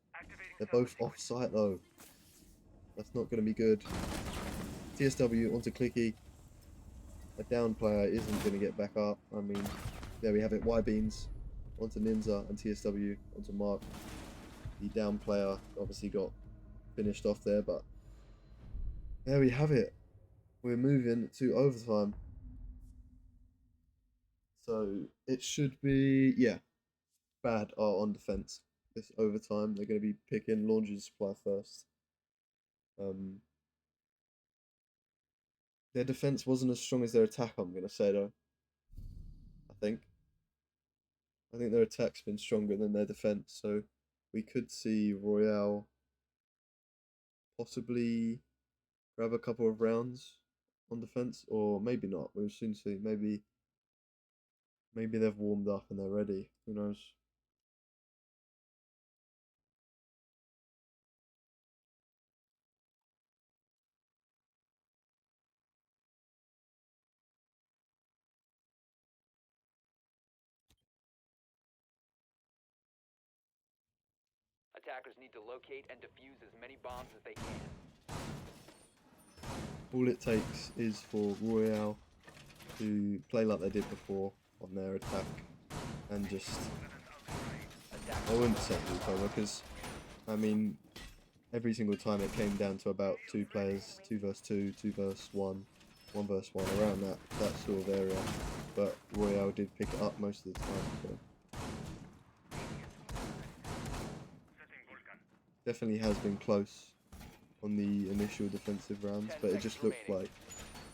They're both off site though. That's not going to be good. TSW onto Clicky. A down player isn't going to get back up. I mean, there we have it. Y-Beans onto Ninja and TSW onto Mark. The down player obviously got finished off there, but there we have it. We're moving to overtime. So it should be, yeah, bad are on defense. This overtime, they're going to be picking laundry supply first. Their defense wasn't as strong as their attack, I'm going to say though. I think their attack's been stronger than their defense, so we could see Royale possibly grab a couple of rounds on defense, or maybe not. We'll soon see. Maybe they've warmed up and they're ready. Who knows? Attackers need to locate and defuse as many bombs as they can. All it takes is for Royale to play like they did before on their attack and just, I wouldn't say recover because, I mean, every single time it came down to about 2 players, 2 versus 2, 2 versus 1, 1 versus 1, around that sort of area. But Royale did pick it up most of the time. So. Definitely has been close on the initial defensive rounds, but it just looked like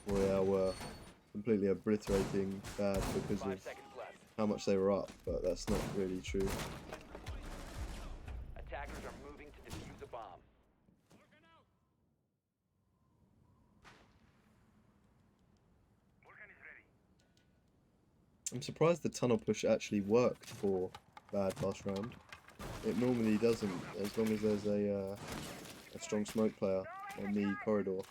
Royale were completely obliterating bad because of how much they were up, but that's not really true. Attackers are moving to defuse a bomb. I'm surprised the tunnel push actually worked for bad last round. It normally doesn't, as long as there's a strong smoke player on the corridor.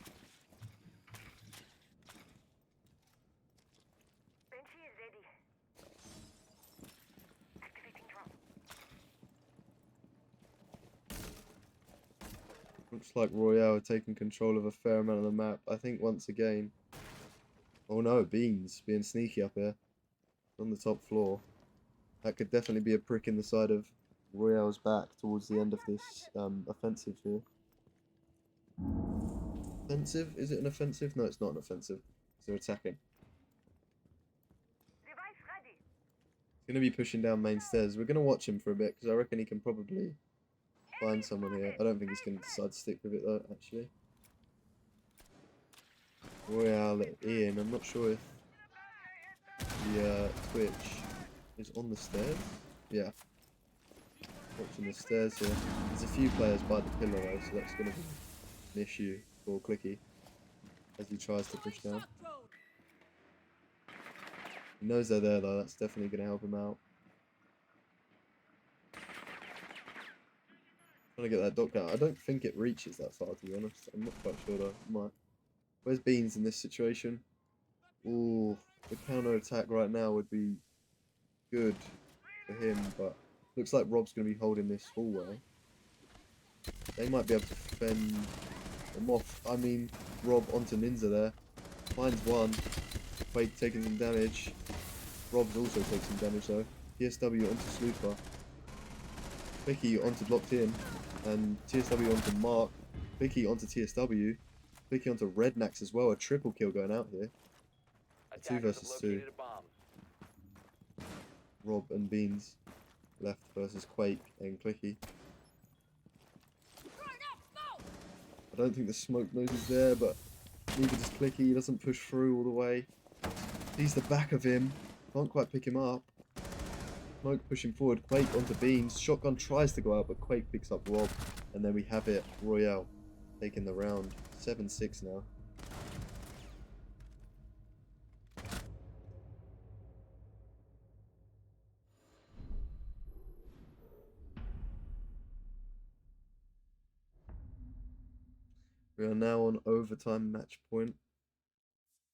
Looks like Royale are taking control of a fair amount of the map. I think once again. Oh no, Beans being sneaky up here. On the top floor. That could definitely be a prick in the side of Royale's back towards the end of this offensive here. Offensive? Is it an offensive? No, it's not an offensive. They're attacking. Device ready. He's going to be pushing down main stairs. We're going to watch him for a bit because I reckon he can probably find someone here. I don't think he's going to decide to stick with it though, actually. Royale Ian, I'm not sure if the Twitch is on the stairs. Yeah. Watching the stairs here. There's a few players by the pillar though, so that's going to be an issue for Clicky as he tries to push down. He knows they're there though, that's definitely going to help him out. Trying to get that dock out. I don't think it reaches that far, to be honest. I'm not quite sure though. It might. Where's Beans in this situation? Ooh, the counter attack right now would be good for him, but looks like Rob's going to be holding this hallway. They might be able to fend them off. I mean, Rob onto Ninja there. Finds one. Quake taking some damage. Rob's also taking some damage though. TSW onto Slooper. Vicky onto Locked In. And TSW onto Mark. Vicky onto TSW. Vicky onto Rednax as well. A triple kill going out here. Attackers 2 versus have 2. located a bomb. Rob and Beans. Left versus Quake and Clicky. I don't think the smoke nose is there, but neither does Clicky. He doesn't push through all the way. Sees the back of him. Can't quite pick him up. Smoke pushing forward. Quake onto Beans. Shotgun tries to go out, but Quake picks up Rob. And then we have it. Royale taking the round. 7-6 now. We are now on overtime match point.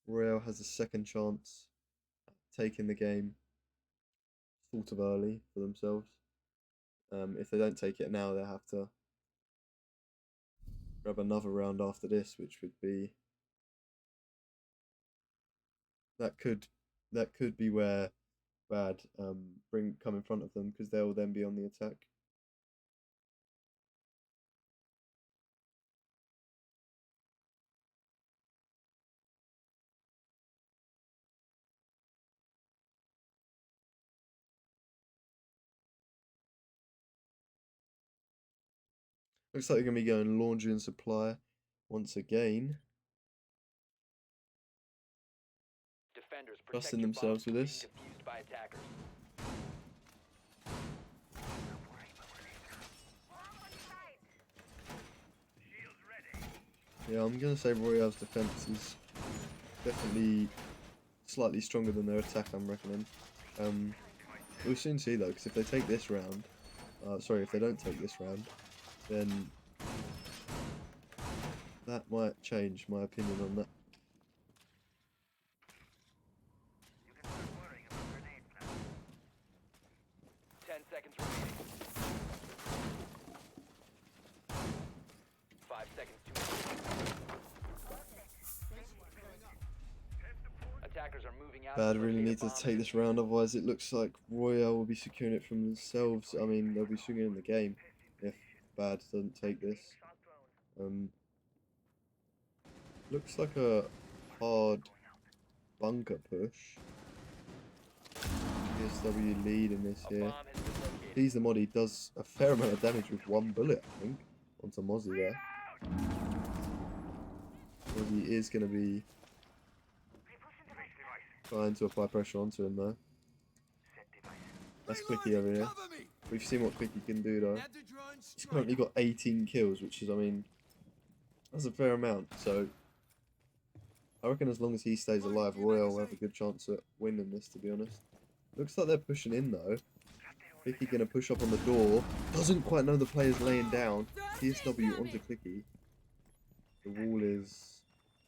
Royale has a second chance at taking the game sort of early for themselves. If they don't take it now, they'll have to grab another round after this, which would be that could be where Bad come in front of them because they will then be on the attack. Looks like they're going to be going laundry and supply once again. Defenders, protect Trusting your themselves bombs with from this. being defused by attackers. Yeah, I'm going to say Royale's defense is definitely slightly stronger than their attack, I'm reckoning. We'll soon see though, because if they take this round, if they don't take this round, then that might change my opinion on that. You can start worrying about grenade plans. 10 seconds remaining. 5 seconds to attackers are moving out. Bad really need to take this round, otherwise it looks like Royale will be securing it from themselves. I mean, they'll be securing the game if Bad doesn't take this. Looks like a hard bunker push. PSW lead in this here. Sees the mod, he does a fair amount of damage with one bullet, I think, onto Mozzie there. Mozzie is going to be trying to apply pressure onto him though. That's Clicky over here. We've seen what Clicky can do though. He's currently got 18 kills, which is, I mean, that's a fair amount. So I reckon as long as he stays alive, Royale will have a good chance at winning this, to be honest. Looks like they're pushing in though. Clicky gonna push up on the door. Doesn't quite know the player's laying down. TSW onto Clicky. The wall is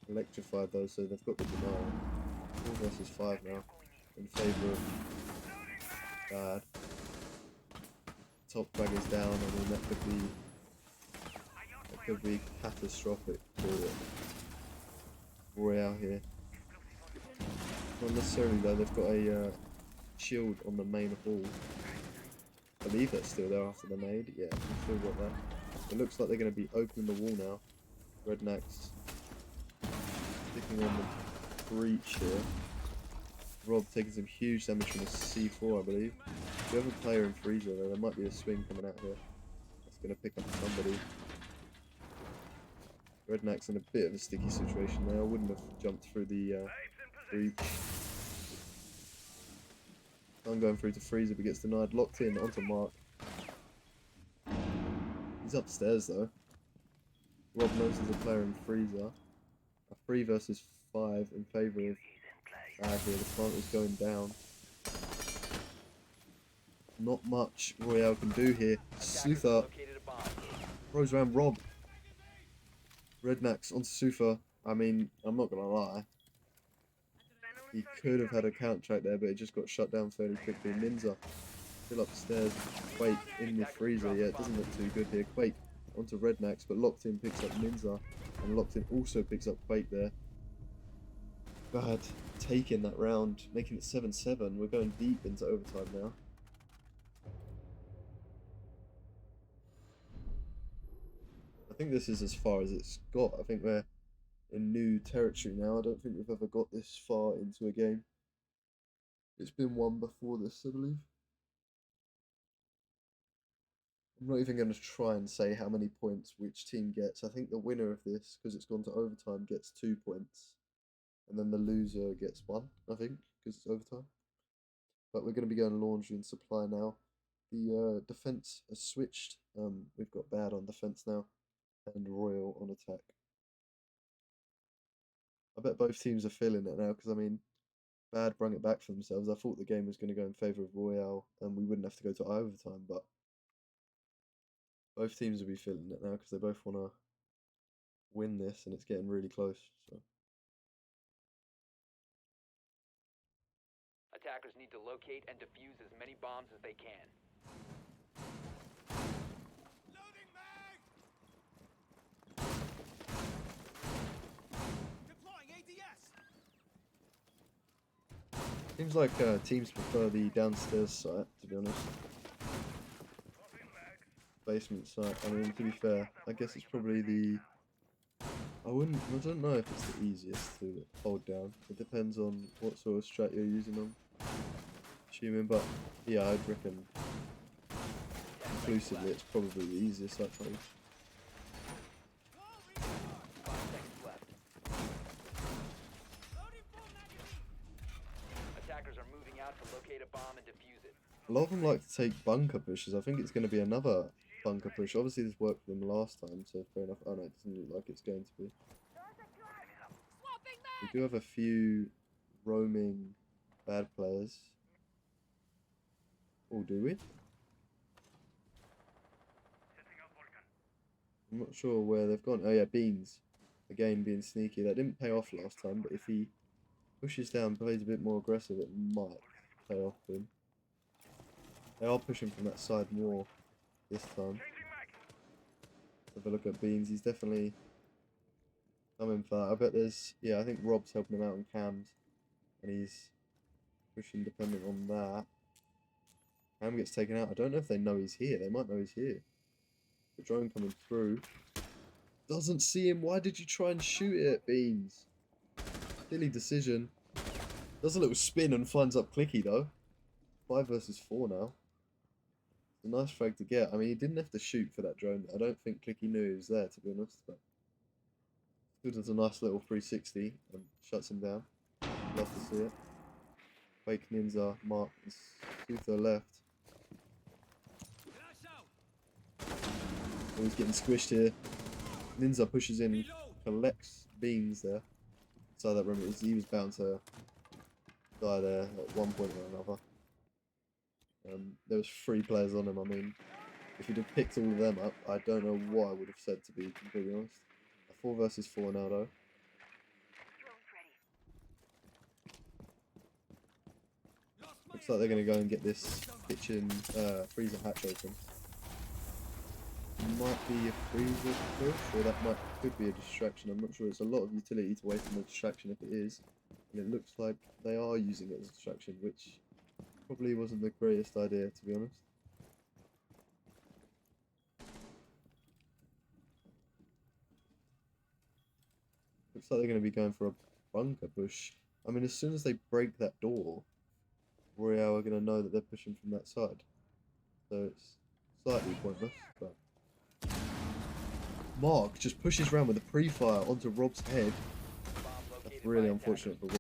electrified though, so they've got the denial. 4 versus 5 now in favour of Bad. Top frag is down, I mean that could be a could be catastrophic for Royale here. Not necessarily though, they've got a shield on the main hall. I believe that's still there after the nade. Yeah, we've still got that. It looks like they're going to be opening the wall now. Rednecks sticking on the breach here. Rob taking some huge damage from a C4, I believe. We have a player in freezer though. There might be a swing coming out here. That's going to pick up somebody. Redneck's in a bit of a sticky situation there. I wouldn't have jumped through the breach. I'm going through to freezer but gets denied. Locked in onto Mark. He's upstairs though. Rob knows there's a player in freezer. A 3 versus 5 in favour of Bad here. The plant is going down. Not much Royale can do here. Suther throws around Rob. Rednecks onto Suther. I mean, I'm not gonna lie. He could have had a counter-track there, but it just got shut down fairly quickly. Ninja still upstairs. Quake in the freezer. Yeah, it doesn't look too good here. Quake onto Rednecks, but Locked In picks up Ninja, and Locked In also picks up Quake there. Bad taking that round, making it 7-7. We're going deep into overtime now. I think this is as far as it's got. I think we're in new territory now. I don't think we've ever got this far into a game. It's been one before this, I believe. I'm not even going to try and say how many points which team gets. I think the winner of this, because it's gone to overtime, gets 2 points. And then the loser gets 1, I think, because it's overtime. But we're going to be going laundry and supply now. The defense has switched. We've got Bad on defense now, and Royal on attack. I bet both teams are feeling it now, because I mean, Bad brought it back for themselves. I thought the game was going to go in favour of Royale, and we wouldn't have to go to overtime. But both teams will be feeling it now, because they both want to win this, and it's getting really close. So. Attackers need to locate and defuse as many bombs as they can. Loading mag! Deploying ADS! Seems like teams prefer the downstairs site, to be honest. Basement site. I mean, to be fair, I guess it's probably the... I don't know if it's the easiest to hold down. It depends on what sort of strat you're using on. Assuming, but yeah, I'd reckon conclusively it's probably the easiest site to hold. 5 seconds left. Attackers are moving out to locate a bomb and defuse it. A lot of them like to take bunker pushes. I think it's going to be another bunker push. Obviously this worked for them last time, so fair enough. Oh no, it doesn't look like it's going to be. We do have a few roaming Bad players. Oh, do we? I'm not sure where they've gone. Oh yeah, Beans. Again, being sneaky. That didn't pay off last time, but if he pushes down, plays a bit more aggressive, it might pay off for him. They are pushing from that side more this time. Let's have a look at Beans. He's definitely coming for that. I bet there's... Yeah, I think Rob's helping him out on cams. And he's pushing dependent on that. Cam gets taken out. I don't know if they know he's here. They might know he's here. The drone coming through. Doesn't see him. Why did you try and shoot it, Beans? Silly decision. Does a little spin and finds up Clicky, though. 5 versus 4 now. It's a nice frag to get. I mean, he didn't have to shoot for that drone. I don't think Clicky knew he was there, to be honest. But good as a nice little 360 and shuts him down. Love to see it. Fake Ninja, Mark, and Suther left. Oh, he's getting squished here. Ninja pushes in, collects Beans there. So that room, he was bound to die there at one point or another. There was 3 players on him. I mean, if he'd have picked all of them up, I don't know what I would have said, to be completely honest. A 4 versus 4 now though. Looks like they're going to go and get this kitchen freezer hatch open. might be a freezer push, or could be a distraction. I'm not sure. It's a lot of utility to waste on a distraction if it is. And it looks like they are using it as a distraction, which probably wasn't the greatest idea, to be honest. Looks like they're going to be going for a bunker push. I mean, as soon as they break that door, Royale are going to know that they're pushing from that side. So it's slightly pointless, but... Mark just pushes around with a pre-fire onto Rob's head. Bomb That's located really by unfortunate for